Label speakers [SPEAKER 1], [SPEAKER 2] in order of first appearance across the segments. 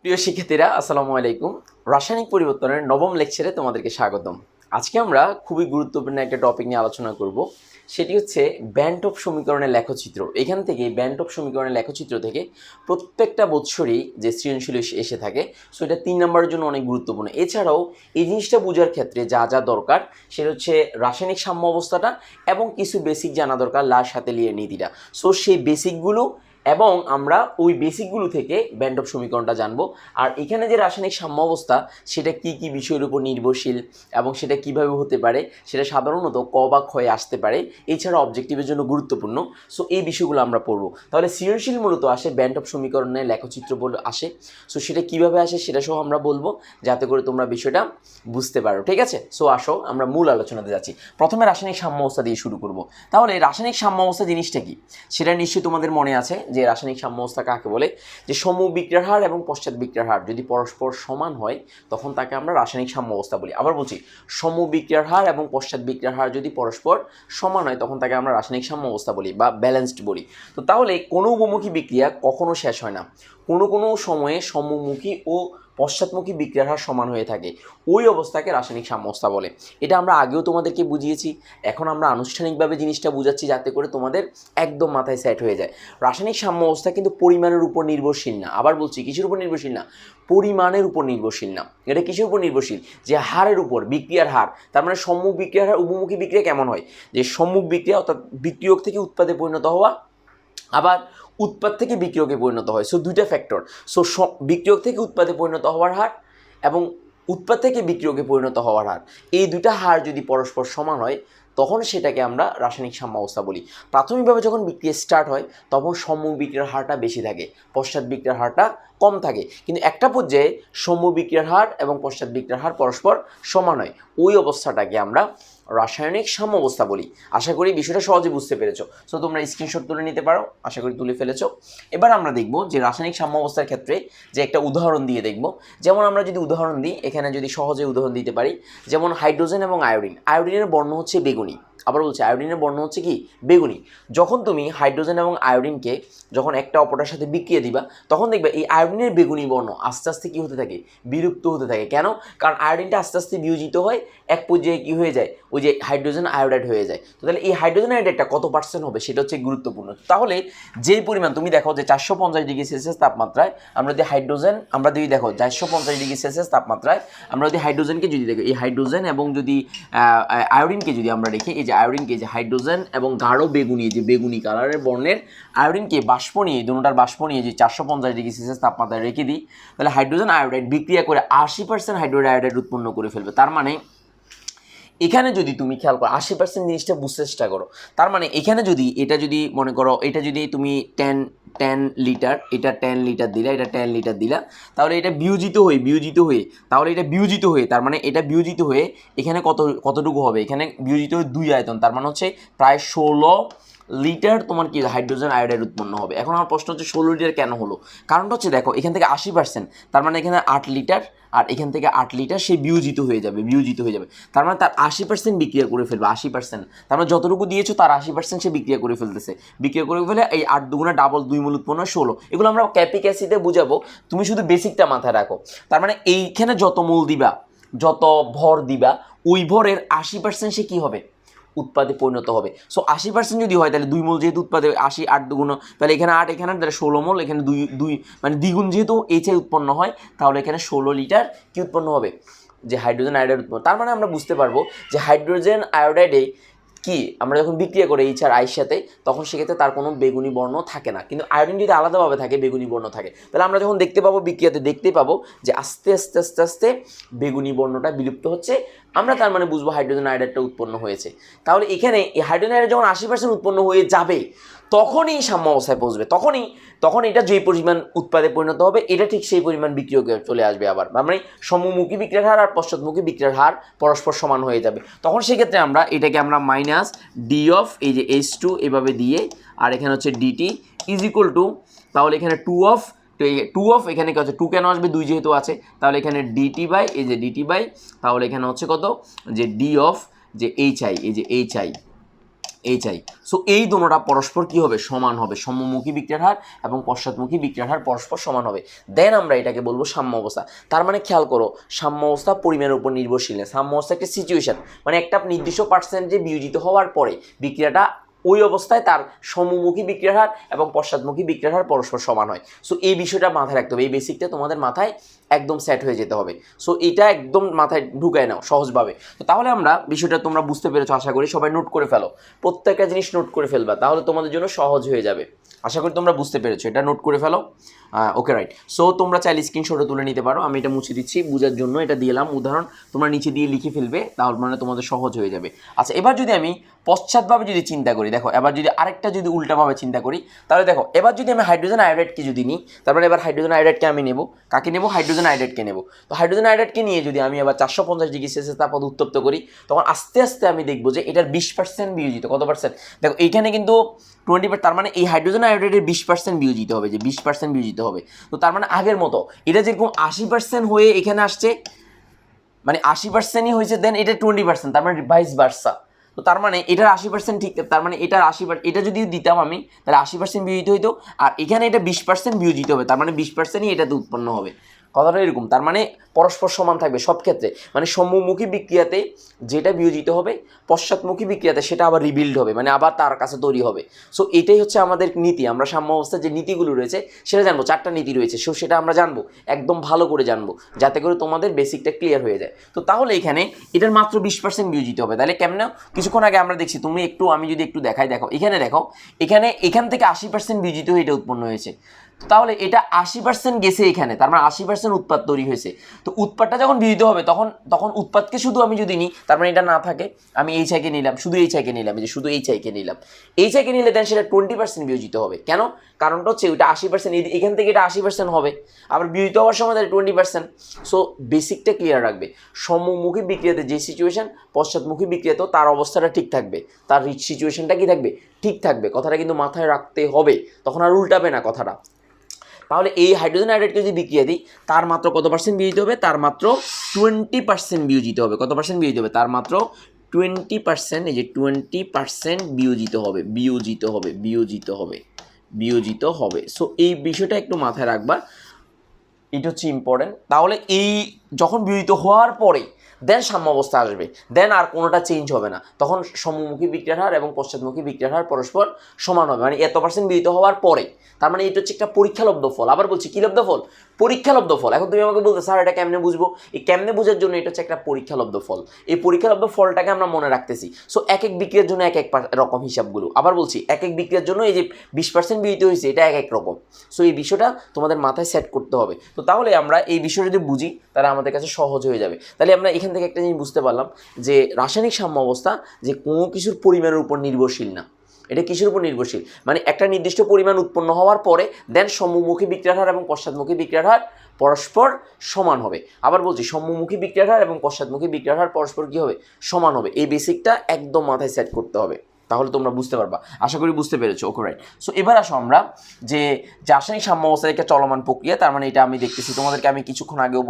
[SPEAKER 1] প্রিয় শিক্ষার্থীরা আসসালামু আলাইকুম। রাসায়নিক পরিবর্তনের নবম লেকচারে তোমাদেরকে স্বাগতম। আজকে আমরা খুবই গুরুত্বপূর্ণ একটা টপিক নিয়ে আলোচনা করব, সেটি হচ্ছে ব্যান্ড অফ সমীকরণের লেখচিত্র। এখান থেকে ব্যান্ড অফ সমীকরণের লেখচিত্র থেকে প্রত্যেকটা বৎসরই যে সৃজনশীল এসে থাকে, সো এটা 3 নম্বরের জন্য অনেক গুরুত্বপূর্ণ। এছাড়াও এই জিনিসটা বোঝার ক্ষেত্রে যা যা দরকার সেটা হচ্ছে রাসায়নিক সাম্য অবস্থাটা এবং কিছু বেসিক জানা দরকার, লার সাথে লিয়ে নীতিটা। সো সেই বেসিকগুলো এবং আমরা ওই বেসিকগুলো থেকে ব্যান্ড অফ সমীকরণটা জানবো। আর এখানে যে রাসায়নিক সাম্য অবস্থা সেটা কি কি বিষয়ের উপর নির্ভরশীল এবং সেটা কিভাবে হতে পারে, সেটা সাধারণত ক বা ক্ষয়ে আসতে পারে, এছাড়া অবজেক্টিভের জন্য গুরুত্বপূর্ণ। সো এই বিষয়গুলো আমরা পড়বো। তাহলে সৃজনশীল মূলত আসে ব্যান্ড অফ সমীকরণের লেখচিত্র বলে আসে। সো সেটা কিভাবে আসে সেটা সহ আমরা বলবো, যাতে করে তোমরা বিষয়টা বুঝতে পারো। ঠিক আছে, সো আসো আমরা মূল আলোচনাতে যাচ্ছি। প্রথমে রাসায়নিক সাম্য অবস্থা দিয়ে শুরু করব। তাহলে রাসায়নিক সাম্য অবস্থা জিনিসটা কি সেটা নিশ্চয়ই তোমাদের মনে আছে যে রাসায়নিক সাম্য অবস্থা কাকে বলে। যে সম্মুখ বিক্রিয়ার হার এবং পশ্চাৎ বিক্রিয়ার হার যদি পরস্পর সমান হয় তখন তাকে আমরা রাসায়নিক সাম্য অবস্থা বলি। আবার বলছি, সম্মুখ বিক্রিয়ার হার এবং পশ্চাৎ বিক্রিয়ার হার যদি পরস্পর সমান হয় তখন তাকে আমরা রাসায়নিক সাম্য অবস্থা বলি বা ব্যালেন্সড বলি। তো তাহলে কোনো উভমুখী বিক্রিয়া কখনো শেষ হয় না, কোনো কোনো সময়ে সম্মুখী ও পশ্চাৎমুখী বিক্রিয়ার হার সমান হয়ে থাকে, ওই অবস্থাকে রাসায়নিক সাম্য অবস্থা বলে। এটা আমরা আগেও তোমাদেরকে বুঝিয়েছি, এখন আমরা আনুষ্ঠানিকভাবে জিনিসটা বুঝাচ্ছি যাতে করে তোমাদের একদম মাথায় সেট হয়ে যায়। রাসায়নিক সাম্য অবস্থা কিন্তু পরিমাণের উপর নির্ভরশীল না। আবার বলছি, কিসের উপর নির্ভরশীল না? পরিমাণের উপর নির্ভরশীল না। এটা কিসের উপর নির্ভরশীল? যে হারের উপর, বিক্রিয়ার হার। তার মানে সম্মুখ বিক্রিয়ার হার উভমুখী বিক্রিয়া কেমন হয়? যে সম্মুখ বিক্রিয়া অর্থাৎ বিক্রিয়ক থেকে উৎপাদে পরিণত হওয়া, আবার উৎপাদ থেকে বিক্রিয়কে পরিণত হয়। সো দুইটা ফ্যাক্টর। সো বিক্রিয়ক থেকে উৎপাদে পরিণত হওয়ার হার এবং উৎপাদ থেকে বিক্রিয়কে পরিণত হওয়ার হার, এই দুইটা হার যদি পরস্পর সমান হয় তখন সেটাকে আমরা রাসায়নিক সাম্য অবস্থা বলি। প্রাথমিকভাবে যখন বিক্রিয়া স্টার্ট হয় তখন সম্মুখ বিক্রিয়ার হারটা বেশি থাকে, পশ্চাৎ বিক্রিয়ার হারটা কম থাকে। কিন্তু একটা পর্যায়ে সম্মুখ বিক্রিয়ার হার এবং পশ্চাৎ বিক্রিয়ার হার পরস্পর সমান হয়, ওই অবস্থাটাকে আমরা রাসায়নিক সাম্য অবস্থা বলি। আশা করি বিষয়টা সহজে বুঝতে পেরেছো। সো তোমরা স্ক্রিনশট তুলে নিতে পারো, আশা করি তুলে ফেলেছো। এবার আমরা দেখব যে রাসায়নিক সাম্য অবস্থার ক্ষেত্রে যে একটা উদাহরণ দিয়ে দেখব। যেমন আমরা যদি উদাহরণ দিই, এখানে যদি সহজে উদাহরণ দিতে পারি, যেমন হাইড্রোজেন এবং আয়োডিন। আয়োডিনের বর্ণ হচ্ছে বেগুনি। আবার বলছি, আয়োডিনের বর্ণ হচ্ছে কি? বেগুনি। যখন তুমি হাইড্রোজেন এবং আয়োডিনকে যখন একটা অপরটার সাথে বিক্রিয়া দিবা তখন দেখবে এই আয়োডিনের বেগুনি বর্ণ আস্তে আস্তে কী হতে থাকে? বিলুপ্ত হতে থাকে। কেন? কারণ আয়োডিনটা আস্তে আস্তে বিয়োজিত হয়, এক পর্যায়ে কী হয়ে যায়? ওই যে হাইড্রোজেন আয়োডাইড হয়ে যায়। তো তাহলে এই হাইড্রোজেন আয়োডাইডটা কত পার্সেন্ট হবে সেটা হচ্ছে গুরুত্বপূর্ণ। তাহলে যেই পরিমাণ তুমি দেখো যে 450 ডিগ্রি সেলসিয়াস তাপমাত্রায় আমরা যদি হাইড্রোজেন, আমরা যদি দেখো 450 ডিগ্রি সেলসিয়াস তাপমাত্রায় আমরা যদি হাইড্রোজেনকে যদি দেখো, এই হাইড্রোজেন এবং যদি আয়োডিনকে যদি আমরা দেখি, এই যে আয়োডিনকে, যে হাইড্রোজেন এবং গাঢ় বেগুনি, যে বেগুনি কালারের বর্ণের আয়োডিনকে বাষ্প নিয়ে, দুটোটার বাষ্প নিয়ে যে 450 ডিগ্রি সেলসিয়াস তাপমাত্রায় রেখে দিই, তাহলে হাইড্রোজেন আয়োডাইড বিক্রিয়া করে 80% হাইড্রোজেন আয়োডাইড উৎপন্ন করে ফেলবে। তার মানে এখানে যদি তুমি খেয়াল করো 80% জিনিসটা বুঝতে চেষ্টা করো। তার মানে এখানে যদি এটা যদি মনে করো, এটা যদি তুমি 10 লিটার, এটা 10 লিটার দিলা, এটা 10 লিটার দিলা, তাহলে এটা বিয়োজিত হয়ে তাহলে এটা বিয়োজিত হয়ে, তার মানে এটা বিয়োজিত হয়ে এখানে কতটুকু হবে? এখানে বিয়োজিত হয়ে 2 আয়তন, তার মানে হচ্ছে প্রায় 16 লিটার তোমার কি হাইড্রোজেন আয়োডাইড উৎপন্ন হবে। এখন আমার প্রশ্ন হচ্ছে 16 লিটার কেন হলো? কারণটা হচ্ছে দেখো, এখান থেকে 80%, তার মানে এখানে 8 লিটার, আর এখান থেকে 8 লিটার সে বিয়োজিত হয়ে যাবে। তার মানে তার 80% বিক্রিয়া করে ফেলবে, 80%। তার মানে যতটুকু দিয়েছো তার 80% সে বিক্রিয়া করে ফেলতেছে। বিক্রিয়া করে ফেলে এই 8 দুগুণা ডাবল, 2 মূল উৎপন্ন 16। এগুলো আমরা ক্যাপিক অ্যাসিডে বুঝাবো, তুমি শুধু বেসিকটা মাথায় রাখো। তার মানে এইখানে যত মোল দিবা, যত ভর দিবা, ওই ভরের 80% সে কী হবে? উৎপাদে পরিণত হবে। সো 80% যদি হয় তাহলে 2 মোল যেহেতু উৎপাদে 80, 8 দুগুণ, তাহলে এখানে 8, এখানে তাহলে 16 মোল, এখানে 2 মানে দ্বিগুণ যেহেতু এইচআই উৎপন্ন হয়, তাহলে এখানে 16 লিটার কি উৎপন্ন হবে? যে হাইড্রোজেন আয়োডাইড উৎপন্ন। তার মানে আমরা বুঝতে পারবো যে হাইড্রোজেন আয়োডাইডে কি আমরা যখন বিক্রিয়া করি এইচ আর আইয়ের সাথে, তখন সেক্ষেত্রে তার কোনো বেগুনি বর্ণ থাকে না। কিন্তু আয়োডিন যদি আলাদাভাবে থাকে, বেগুনি বর্ণ থাকে। তাহলে আমরা যখন দেখতে পাবো বিক্রিয়াতে, দেখতে পাবো যে আস্তে আস্তে আস্তে আস্তে বেগুনি বর্ণটা বিলুপ্ত হচ্ছে। আমরা তার মানে বুঝবো হাইড্রোজেন আয়োডাইডটা উৎপন্ন হয়েছে। তাহলে এখানে এই হাইড্রোজেন আয়োডাইড যখন 80% উৎপন্ন হয়ে যাবে তখনই সাম্য অবস্থায় পৌঁছবে, তখন এটা যেই পরিমাণ উৎপাদে পরিণত হবে এটা ঠিক সেই পরিমাণ বিক্রিয়কে চলে আসবে। আবার মানে সম্মুখী বিক্রিয়ার হার আর পশ্চাৎমুখী বিক্রিয়ার হার পরস্পর সমান হয়ে যাবে। তখন সেক্ষেত্রে আমরা এটাকে আমরা মাইনাস ডি অফ এই যে H2 এভাবে দিয়ে, আর এখানে হচ্ছে ডিটি ইজ ইকুয়াল টু, তাহলে এখানে 2 অফ এখানে কি হচ্ছে 2 কেন আসবে? 2 যেহেতু আছে, তাহলে এখানে ডিটি বাই এই যে ডিটি বাই, তাহলে এখানে হচ্ছে কত? যে ডি অফ যে এইচ আই, এই যে এইচ আই, HI। সো এই দুটোটা পরস্পর কি হবে, সমান হবে, সম্মুখী বিক্রিয়ার হার এবং পশ্চাৎমুখী বিক্রিয়ার হার পরস্পর সমান হবে, দেন আমরা এটাকে বলবো সাম্য অবস্থা। তার মানে খেয়াল করো, সাম্য অবস্থা পরিমাণের উপর নির্ভরশীল না, সাম্য অবস্থা একটা সিচুয়েশন, মানে একটা নির্দিষ্ট পার্সেন্টে বিয়োজিত হওয়ার পরে বিক্রিয়াটা ওই অবস্থায় তার সম্মুখী বিক্রিয়ার হার এবং পশ্চাৎমুখী বিক্রিয়ার হার পরস্পর সমান হয়। সো এই বিষয়টা মাথায় রাখতে হবে, এই বেসিকটা তোমাদের মাথায় একদম সেট হয়ে যেতে হবে। সো এটা একদম মাথায় ঢুকায় নাও সহজভাবে। তো তাহলে আমরা বিষয়টা তোমরা বুঝতে পেরেছো আশা করি, সবাই নোট করে ফেলো, প্রত্যেকটা জিনিস নোট করে ফেলবা, তাহলে তোমাদের জন্য সহজ হয়ে যাবে। আশা করি তোমরা বুঝতে পেরেছো, এটা নোট করে ফেলো। Okay right. সো তোমরা চাইলে স্ক্রিনশটও তুলে নিতে পারো, আমি এটা মুছে দিচ্ছি বোঝার জন্য, এটা দিলাম উদাহরণ, তোমরা নিচে দিয়ে লিখে ফেলবে, তাহলে মানে তোমাদের সহজ হয়ে যাবে। আচ্ছা, এবার যদি আমি পশ্চাৎভাবে যদি চিন্তা করি, দেখো এবার যদি আরেকটা যদি উল্টাভাবে চিন্তা করি, তাহলে দেখো এবার যদি আমি হাইড্রোজেন আয়োডাইডকে যদি নিই, তারপরে এবার হাইড্রোজেন আয়োডাইডকে আমি নেব, কাকে নেব, হাইড্রোজেন আয়োডাইডকে নেব। তো হাইড্রোজেন আয়োডাইডকে নিয়ে যদি আমি এবার 450 ডিগ্রি সেলসিয়াস তাপমাত্রা উত্তপ্ত করি, তখন আস্তে আস্তে আমি দেখবো যে এটার 20% বিয়োজিত, কত পার্সেন্ট, দেখো এইখানে কিন্তু 20%, তার মানে এই হাইড্রোজেন আয়োডাইডের 20% বিয়োজিত হবে, যে 20% বিয়োজিত হবে। তো তার মানে আগের মতো এটা যেরকম 80% হয়ে এখানে আসছে, মানে 80%ই হয়েছে, দেন এটা 20%, তার মানে ভাইস ভার্সা। তো তার মানে এটার 80% ঠিক, তার মানে এটার 80%, এটা যদি দিতাম আমি তাহলে 80% বিয়োজিত হইতো, আর এখানে এটা 20% বিয়োজিত হবে, তার মানে 20%ই এটাতে উৎপন্ন হবে। কথাটা এরকম, তার মানে পরস্পর সমান থাকবে সব ক্ষেত্রে, মানে সম্মুখী বিক্রিয়াতে যেটা বিয়োজিত হবে, পশ্চাৎমুখী বিক্রিয়াতে সেটা আবার রিবিল্ড হবে, মানে আবার তার কাছে তৈরি হবে। সো এটাই হচ্ছে আমাদের নীতি, আমরা সাম্য অবস্থার যে নীতিগুলো রয়েছে সেটা জানবো, 4টা নীতি রয়েছে, সো সেটা আমরা জানবো, একদম ভালো করে জানবো, যাতে করে তোমাদের বেসিকটা ক্লিয়ার হয়ে যায়। তো তাহলে এখানে এটার মাত্র 20% বিয়োজিত হবে, তাহলে কেমন, কিছুক্ষণ আগে আমরা দেখছি, তুমি একটু, আমি যদি একটু দেখাই, দেখো এখানে দেখো, এখান থেকে 80% বিয়োজিত হয়ে এটা উৎপন্ন হয়েছে। তাহলে এটা 80% গেছে এখানে, তার মানে 80% উৎপাদ তৈরি হয়েছে। তো উৎপাদটা যখন বিয়োজিত হবে তখন উৎপাদকে শুধু আমি যদি নিই, তার মানে এটা না থাকে, আমি HIকে নিলাম, শুধু HIকে নিলাম, এই যে শুধু HIকে নিলাম, HIকে নিলে দেন সেটা 20% বিয়োজিত হবে। কেন, কারণটা হচ্ছে ওইটা 80%, এখান থেকে এটা 80% হবে, আবার বিয়োজিত হওয়ার সময় তাহলে 20%। সো বেসিকটা ক্লিয়ার রাখবে, সম্মুখী বিক্রিয়াতে যে সিচুয়েশন, পশ্চাৎমুখী বিক্রিয়াতেও তার অবস্থাটা ঠিক থাকবে, তার সিচুয়েশনটা কি থাকবে, ঠিক থাকবে। কথাটা কিন্তু মাথায় রাখতে হবে, তখন আর উল্টাবে না কথাটা। তাহলে এই হাইড্রোজেন আয়োডাইডকে যদি বিক্রিয়া দিই, তার মাত্র কত পার্সেন্ট বিয়োজিত হবে, তার মাত্র 20% বিয়োজিত হবে, কত পার্সেন্ট বিয়োজিত হবে, তার মাত্র 20%, এই যে 20% বিয়োজিত হবে, বিয়োজিত হবে। সো এই বিষয়টা একটু মাথায় রাখবা, এটা হচ্ছে ইম্পর্টেন্ট। তাহলে এই যখন বিয়োজিত হওয়ার পরে দেন সাম্য অবস্থা আসবে, দেন আর কোনোটা চেঞ্জ হবে না, তখন সম্মুখী বিক্রিয়ার হার এবং পশ্চাৎমুখী বিক্রিয়ার হার পরস্পর সমান হবে, মানে এত পার্সেন্ট বিয়োজিত হওয়ার পরে। তার মানে এটা হচ্ছে একটা পরীক্ষালব্ধ ফল, আবার বলছি কি লব্ধ ফল, পরীক্ষালব্ধ ফল। এখন তুমি আমাকে বলতে স্যার এটা কেমনে বুঝবো, এই কেমনে বোঝার জন্য এটা হচ্ছে একটা পরীক্ষালব্ধ ফল, এই পরীক্ষালব্ধ ফলটাকে আমরা মনে রাখতেছি। সো এক এক বিক্রিয়ার জন্য এক এক রকম হিসাবগুলো, আবার বলছি এক এক বিক্রিয়ার জন্য এই যে 20% বিয়োজিত হয়েছে এটা এক এক রকম। সো এই বিষয়টা তোমাদের মাথায় সেট করতে হবে। তো তাহলে আমরা এই বিষয়টা যদি বুঝি তাহলে আমাদের কাছে সহজ হয়ে যাবে। তাহলে আমরা এখান থেকে একটা জিনিস বুঝতে পারলাম যে রাসায়নিক সাম্য অবস্থা যে কোনো কিছুর পরিমাণের উপর নির্ভরশীল না, এটা কিসের উপর নির্ভরশীল, মানে একটা নির্দিষ্ট পরিমাণ উৎপন্ন হওয়ার পরে দেন সম্মুখী বিক্রিয়ার হার এবং পশ্চাৎমুখী বিক্রিয়ার হার পরস্পর সমান হবে। আবার বলছি, সম্মুখী বিক্রিয়ার হার এবং পশ্চাৎমুখী বিক্রিয়ার হার পরস্পর কী হবে, সমান হবে। এই বেসিকটা একদম মাথায় সেট করতে হবে, তাহলে তোমরা বুঝতে পারবা, আশা করি বুঝতে পেরেছো। Okay right. সো এবার আসো আমরা যে রাসায়নিক সাম্য অবস্থার একটা চলমান প্রক্রিয়া, তার মানে এটা আমি দেখতেছি, তোমাদেরকে আমি কিছুক্ষণ আগেও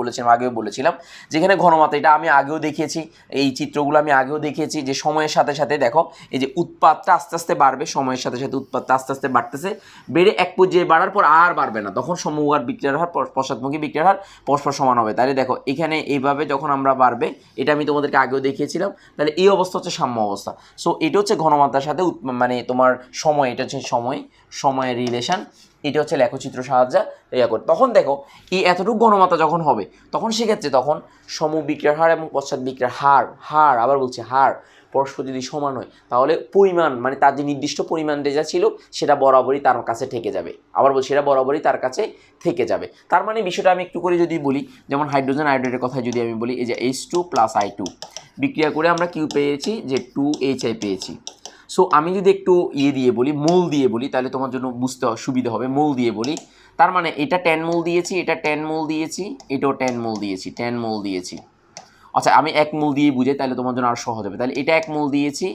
[SPEAKER 1] বলেছিলাম যেখানে ঘনমাত্রা, এটা আমি আগেও দেখিয়েছি, এই চিত্রগুলো আমি আগেও দেখিয়েছি যে সময়ের সাথে সাথে দেখো এই যে উৎপাদটা আস্তে আস্তে বাড়বে, সময়ের সাথে সাথে উৎপাদটা আস্তে আস্তে বাড়তেছে, বেড়ে এক পর্যায়ে বাড়ার পর আর বাড়বে না, তখন সম্মুখ বিক্রিয়ার হার পশ্চাৎমুখী বিক্রিয়ার হার পরস্পর সমান হবে। তাহলে দেখো এখানে এইভাবে যখন আমরা বাড়বে, এটা আমি তোমাদেরকে আগেও দেখিয়েছিলাম, তাহলে এই অবস্থা হচ্ছে সাম্য অবস্থা। সো এটা হচ্ছে ঘনমাত্রার সাথে মানে তোমার সময়, এটা হচ্ছে সময়ের রিলেশন, এটা হচ্ছে লেখচিত্র সাহায্যে ইয়া করে। তখন দেখো এই এতটুকু ঘনমাত্রা যখন হবে, তখন সেক্ষেত্রে তখন সম্মুখ বিক্রিয়ার হার এবং পশ্চাৎ বিক্রিয়ার হার আবার বলছি হার পরস্পর যদি সমান হয়, তাহলে পরিমাণ মানে তার যে নির্দিষ্ট পরিমাণ যেটা ছিল সেটা বরাবরই তার কাছে থেকে যাবে। আবার বলছি এটা বরাবরই তার কাছে থেকে যাবে। তার মানে বিষয়টা আমি একটু করে যদি বলি, যেমন হাইড্রোজেন আয়োডাইডের কথা যদি আমি বলি, এই যে H2 + I2 বিক্রিয়া করে আমরা কি পেয়েছি, যে 2HI পেয়েছি। সো আমি যদি একটু দিয়ে বলি, মোল দিয়ে বলি, তাহলে তোমার জন্য বুঝতে সুবিধা হবে। মোল দিয়ে বলি, তার মানে এটা 10 মোল দিয়েছি, এটা 10 মোল দিয়েছি, এটাও 10 মোল দিয়েছি, 10 মোল দিয়েছি। আচ্ছা আমি 1 মোল দিয়ে বুঝাই, তাহলে তোমার জন্য আরও সহজ হবে। তাহলে এটা 1 মোল দিয়েছি,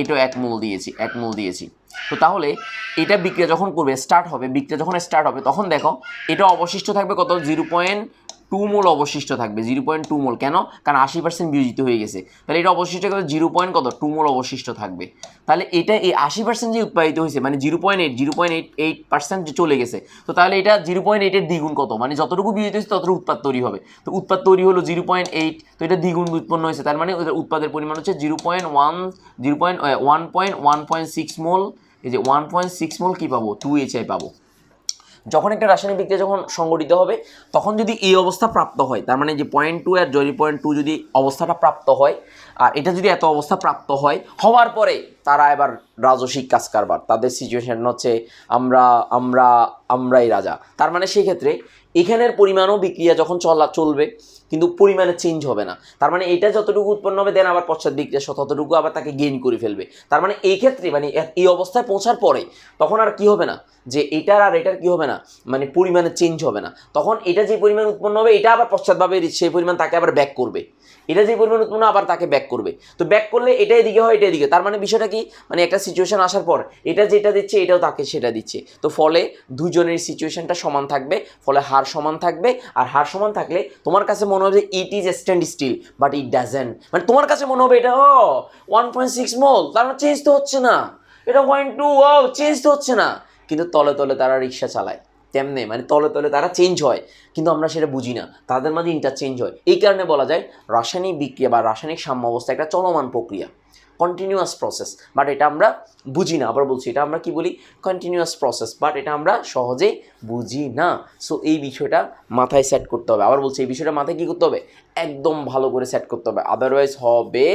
[SPEAKER 1] এটাও 1 মোল দিয়েছি, 1 মোল দিয়েছি। তো তাহলে এটা বিক্রিয়া যখন করবে, বিক্রিয়া যখন স্টার্ট হবে, তখন দেখো এটা অবশিষ্ট থাকবে কত, মোল অবশিষ্ট থাকবে, 0.2 মোল। কেন? কারণ 80% বিয়োজিত হয়ে গেছে, তাহলে এটা অবশিষ্ট কত 0.2 মোল অবশিষ্ট থাকবে। তাহলে এটা এই 80% যে উৎপাদিত হয়েছে মানে 0.8% যে চলে গেছে, তো তাহলে এটা 0.8-এর দ্বিগুণ কত, মানে যতটুকু বিয়োজিত হয়েছে ততটুকু উৎপাদ তৈরি হবে। তো উৎপাদ তৈরি হলো 0.8, তো এটা দ্বিগুণ উৎপন্ন হয়েছে, তার মানে উৎপাদের পরিমাণ হচ্ছে 1.6 মোল। এই যে 1.6 মোল কী পাবো, 2HI পাবো। যখন একটা রাসায়নিক বিক্রিয়া যখন সংঘটিত হবে তখন যদি এই অবস্থা প্রাপ্ত হয়, তার মানে যে 0.2 আর 0.2 যদি অবস্থাটা প্রাপ্ত হয়, আর এটা যদি এত অবস্থা প্রাপ্ত হয়, হওয়ার পরে তারা এবার রাজসিক কাজ কারবার, তাদের সিচুয়েশন হচ্ছে আমরাই রাজা। তার মানে সেই ক্ষেত্রে এখানের পরিমাণও বিক্রিয়া যখন চলবে কিন্তু পরিমাণে চেঞ্জ হবে না, তার মানে এটা যতটুকু উৎপন্ন হবে দেন আবার পশ্চাৎ বিক্রিয়া ততটুকু আবার তাকে গেইন করে ফেলবে। তার মানে এই ক্ষেত্রে মানে এই অবস্থায় পৌঁছার পরে তখন আর কি হবে না যে এটার আর এটার কি হবে না, মানে পরিমাণে চেঞ্জ হবে না, তখন এটা যে পরিমাণ উৎপন্ন হবে এটা আবার পশ্চাৎভাবে সেই পরিমাণ তাকে আবার ব্যাক করবে, এটা যে পরিমাণ উৎপন্ন আবার তাকে ব্যাক করবে। তো ব্যাক করলে এটা এদিকে হয় এটা এদিকে, তার মানে বিষয়টা কি, মানে একটা সিচুয়েশন আসার পর এটা যেটা দিচ্ছে এটাও তাকে সেটা দিচ্ছে, তো ফলে দুজনের সিচুয়েশনটা সমান থাকবে, ফলে হার সমান থাকবে। আর হার সমান থাকলে তোমার কাছে মনে হবে it is stand still, but it doesn't, মানে তোমার কাছে মনে হবে এটা 1.6 মোল, তার মানে চেঞ্জ তো হচ্ছে না, এটা 0.2 চেঞ্জ তো হচ্ছে না, কিন্তু তলে তলে তারা রিক্সা চালায় তেমনি, মানে তলে তলে তারা চেঞ্জ হয় কিন্তু আমরা সেটা বুঝি না, তাদের মাঝে ইন্টারচেঞ্জ হয়। এই কারণে বলা যায় রাসায়নিক বিক্রিয়া বা রাসায়নিক সাম্য অবস্থা একটা চলমান প্রক্রিয়া, কন্টিনিউয়াস প্রসেস, বাট এটা আমরা বুঝি না। আবার বলছি, এটা আমরা কি বলি, কন্টিনিউয়াস প্রসেস, বাট এটা আমরা সহজে বুঝি না। সো এই বিষয়টা মাথায় সেট করতে হবে। আবার বলছি, এই বিষয়টা মাথায় কী করতে হবে, একদম ভালো করে সেট করতে হবে, আদারওয়াইজ হবে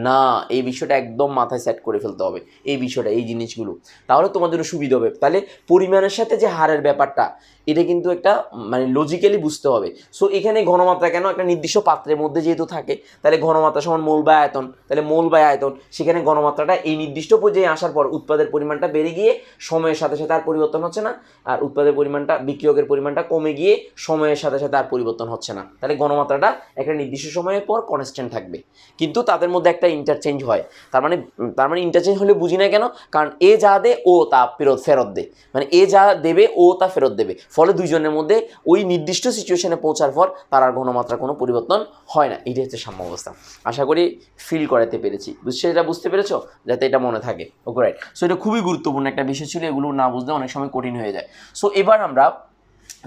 [SPEAKER 1] না। এই বিষয়টা একদম মাথায় সেট করে ফেলতে হবে, এই বিষয়টা, এই জিনিসগুলো, তাহলে তোমাদেরও সুবিধা হবে। তাহলে পরিমাণের সাথে যে হারের ব্যাপারটা, এটা কিন্তু একটা মানে লজিক্যালি বুঝতে হবে। সো এখানে ঘনমাত্রা কেন, একটা নির্দিষ্ট পাত্রের মধ্যে যেহেতু থাকে, তাহলে ঘনমাত্রা সমান মোল বাই আয়তন, তাহলে মোল বাই আয়তন, সেখানে ঘনমাত্রাটা এই নির্দিষ্ট পর্যায়ে আসার পর উৎপাদের পরিমাণটা বেড়ে গিয়ে সময়ের সাথে সাথে আর পরিবর্তন হচ্ছে না, আর উৎপাদের পরিমাণটা, বিক্রিয়কের পরিমাণটা কমে গিয়ে সময়ের সাথে সাথে আর পরিবর্তন হচ্ছে না, তাহলে ঘনমাত্রাটা একটা নির্দিষ্ট সময়ের পর কনস্ট্যান্ট থাকবে। কিন্তু তাদের মধ্যে একটা ইন্টারচেঞ্জ হয়, তার মানে ইন্টারচেঞ্জ হলে বুঝি না কেন, কারণ এ যা দে ও তা ফেরত দে, মানে এ যা দেবে ও তা ফেরত দেবে, ফলে দুইজনের মধ্যে ওই নির্দিষ্ট সিচুয়েশনে পৌঁছার পর তার আর ঘনমাত্রা কোনো পরিবর্তন হয় না। এটাই হচ্ছে সাম্য অবস্থা। আশা করি ফিল করাতে পেরেছি, এটা বুঝতে পেরেছো, যাতে এটা মনে থাকে। ওকে, রাইট। সো এটা খুবই গুরুত্বপূর্ণ একটা বিষয় ছিল, এগুলো না বুঝলে অনেক সময় কঠিন হয়ে যায়। সো এবার আমরা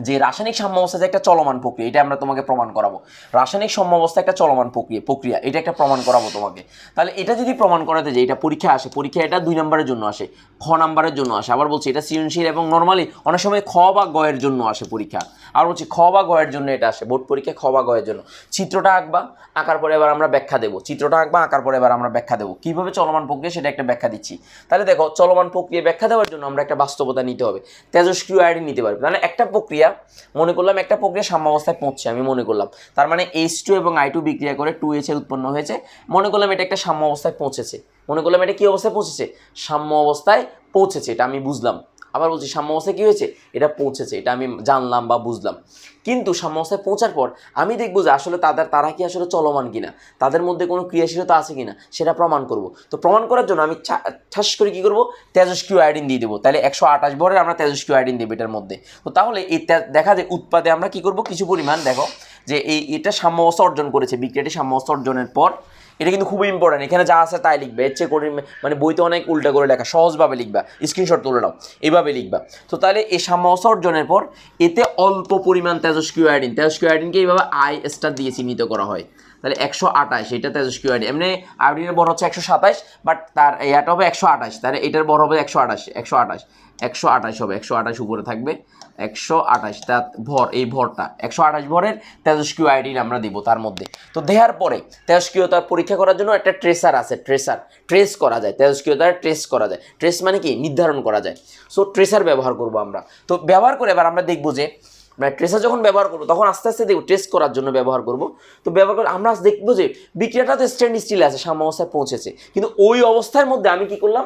[SPEAKER 1] যে রাসায়নিক সাম্যাবস্থা যে একটা চলমান প্রক্রিয়া, এটা আমরা তোমাকে প্রমাণ করাবো। রাসায়নিক সাম্যাবস্থা একটা চলমান প্রক্রিয়া, এটা একটা প্রমাণ করাবো তোমাকে। তাহলে এটা যদি প্রমাণ করাতে যায়, এটা পরীক্ষা আসে, পরীক্ষা এটা 2 নম্বরের জন্য আসে, খ নাম্বারের জন্য আসে। আবার বলছি, এটা সৃজনশীল এবং নর্মালি অনেক সময় খ বা গ এর জন্য আসে পরীক্ষা। আর বলছি খ বা গ এর জন্য এটা আসে, বোর্ড পরীক্ষা খ বা গ এর জন্য। চিত্রটা আঁকবা, আঁকার পরে এবার আমরা ব্যাখ্যা দেবো। চিত্রটা আঁকবা, আঁকার পরে এবার আমরা ব্যাখ্যা দেবো কীভাবে চলমান প্রক্রিয়া, সেটা একটা ব্যাখ্যা দিচ্ছি। তাহলে দেখো, চলমান প্রক্রিয়া ব্যাখ্যা দেওয়ার জন্য আমরা একটা বাস্তবতা নিতে হবে, তেজস্ক্রিয় আয়োডিন নিতে পারবে। তাহলে একটা প্রক্রিয়া মনে করলাম, একটা প্রক্রিয়া সাম্যাবস্থায় পৌঁছছে, আমি মনে করলাম, তার মানে H2 এবং I2 বিক্রিয়া করে 2HA উৎপন্ন হয়েছে, মনে করলাম এটা একটা সাম্য অবস্থায় পৌঁছেছে, মনে করলাম এটা কি অবস্থায় পৌঁছেছে, সাম্য অবস্থায় পৌঁছেছে, এটা আমি বুঝলাম। আবার বলছি, সাম্য অবস্থায় কী হয়েছে, এটা পৌঁছেছে, এটা আমি জানলাম বা বুঝলাম। কিন্তু সাম্য অবস্থায় পৌঁছার পর আমি দেখবো যে আসলে তারা কি আসলে চলমান কিনা, তাদের মধ্যে কোনো ক্রিয়াশীলতা আছে কিনা, সেটা প্রমাণ করব। তো প্রমাণ করার জন্য আমি ঠাস করে কী করবো, তেজস্ক্রিয় আয়োডিন দিয়ে দেবো। তাহলে 128 ভরের আমরা তেজস্ক্রিয় আয়োডিন দেবো এটার মধ্যে। তো তাহলে এই দেখা যায় উৎপাদে আমরা কী করবো, কিছু পরিমাণ, দেখো যে এটা সাম্য অবস্থা অর্জন করেছে, বিক্রিয়াটি সাম্য অবস্থা অর্জনের পর, এটা কিন্তু খুবই ইম্পর্টেন্ট, এখানে যা আছে তাই লিখবে, এর চেয়ে করে মানে বইতে অনেক উল্টা করে লেখা, সহজভাবে লিখবা, স্ক্রিনশট তুলে নাও, এইভাবে লিখবা। তো তাহলে এই সাম্য অবস্থা অর্জনের পর এতে অল্প পরিমাণ তেজস্ক্রিয় আয়োডিনকে এইভাবে I স্টার দিয়ে চিহ্নিত করা হয়। তাহলে 128, এটা তেজস্ক্রিয় আয়োডিন, এমনি আয়োডিনের বড় হচ্ছে 127, বাট তার এটা হবে 128, তাহলে এটার বড় হবে 128 হবে, 128 উপরে থাকবে, 128 তার ভর, এই ভরটা 128 ভরের তেজস্ক্রিয় আয়োডিন আমরা দিব তার মধ্যে। তো দেওয়ার পরে তেজস্ক্রিয়তার পরীক্ষা করার জন্য একটা ট্রেসার আছে, ট্রেস করা যায়, তেজস্ক্রিয়তার ট্রেস করা যায়। ট্রেস মানে কি, নির্ধারণ করা যায়। সো ট্রেসার ব্যবহার করব আমরা। তো ব্যবহার করে এবার আমরা দেখবো যে ট্রেসার যখন ব্যবহার করবো তখন আস্তে আস্তে দেখবো, ট্রেস করার জন্য ব্যবহার করব। তো ব্যবহার করে আমরা দেখবো যে বিক্রিয়াটা তো স্ট্যান্ড স্টিল আছে, সাম্য অবস্থায় পৌঁছেছে, কিন্তু ওই অবস্থার মধ্যে আমি কি করলাম,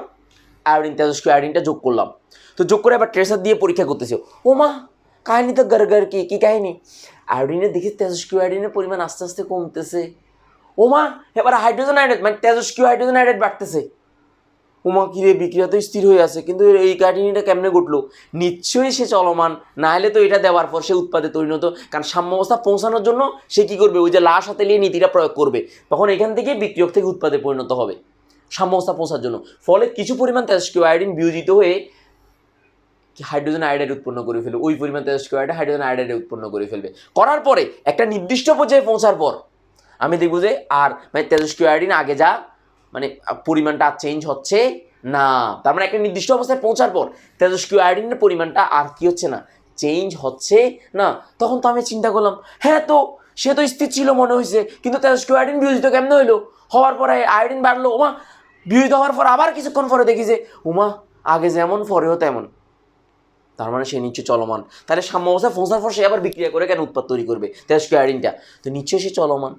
[SPEAKER 1] তেজস্ক্রিয় আয়োডিনটা যোগ করলাম। তো যোগ করে এবার ট্রেসার দিয়ে পরীক্ষা করতেছি। ও মা, কাহিনি তো গড়গড়, কি কাহিনি, আয়োডিনের দেখি তেজস্ক্রিয় আয়োডিনের পরিমাণ আস্তে আস্তে কমতেছে। ও মা, এবার হাইড্রোজেন আয়োডাইড, মানে তেজস্ক্রিয় হাইড্রোজেন আয়োডাইড বাড়তেছে। ও উমা কিরে বিক্রিয়া তো স্থির হয়ে আছে, কিন্তু এই কাহিনীটা কেমনে ঘটলো? নিশ্চয়ই সে চলমান, না হলে তো এটা দেওয়ার পর সে উৎপাদে পরিণত, কারণ সাম্যাবস্থা পৌঁছানোর জন্য সে কী করবে, ওই যে লাশ হাতে নিয়ে নীতিটা প্রয়োগ করবে, তখন এখান থেকে বিক্রিয়ক থেকে উৎপাদে পরিণত হবে সাম্যাবস্থা পৌঁছার জন্য। ফলে কিছু পরিমাণ তেজস্ক্রিয় আয়োডিন বিয়োজিত হয়ে হাইড্রোজেন আয়োডাইড উৎপন্ন করে ফেলবে, ওই পরিমাণ তেজস্ক্রিয় আয়োডাইড হাইড্রোজেন আয়োডাইড উৎপন্ন করে ফেলবে। করার পরে একটা নির্দিষ্ট পর্যায়ে পৌঁছার পর আমি দেখবো যে আর মানে তেজস্ক্রিয় আয়োডিন আগে যা মানে পরিমাণটা আর চেঞ্জ হচ্ছে না, তার মানে একটা নির্দিষ্ট অবস্থায় পৌঁছার পর তেজস্ক্রিয় আয়োডিনের পরিমাণটা আর কি হচ্ছে না, চেঞ্জ হচ্ছে না। তখন তো আমি চিন্তা করলাম, হ্যাঁ তো সে তো স্থির ছিল মনে হয়েছে, কিন্তু তেজস্ক্রিয় আয়োডিন বিয়োজিত কেমনে হইলো? হওয়ার পরে আয়োডিন বাড়লো, ওমা বিয়োজিত হওয়ার পর আবার কিছুক্ষণ পরে দেখি যে উমা আগে যেমন পরেও তেমন, তার মানে সে নিশ্চয় চলমান। তাহলে সাম্যাবস্থায় পৌঁছার পর সে আবার বিক্রিয়া করে কেন উৎপাদ তৈরি করবে তেজস্ক্রিয় আয়োডিনটা? তো নিশ্চয়ই সে চলমান,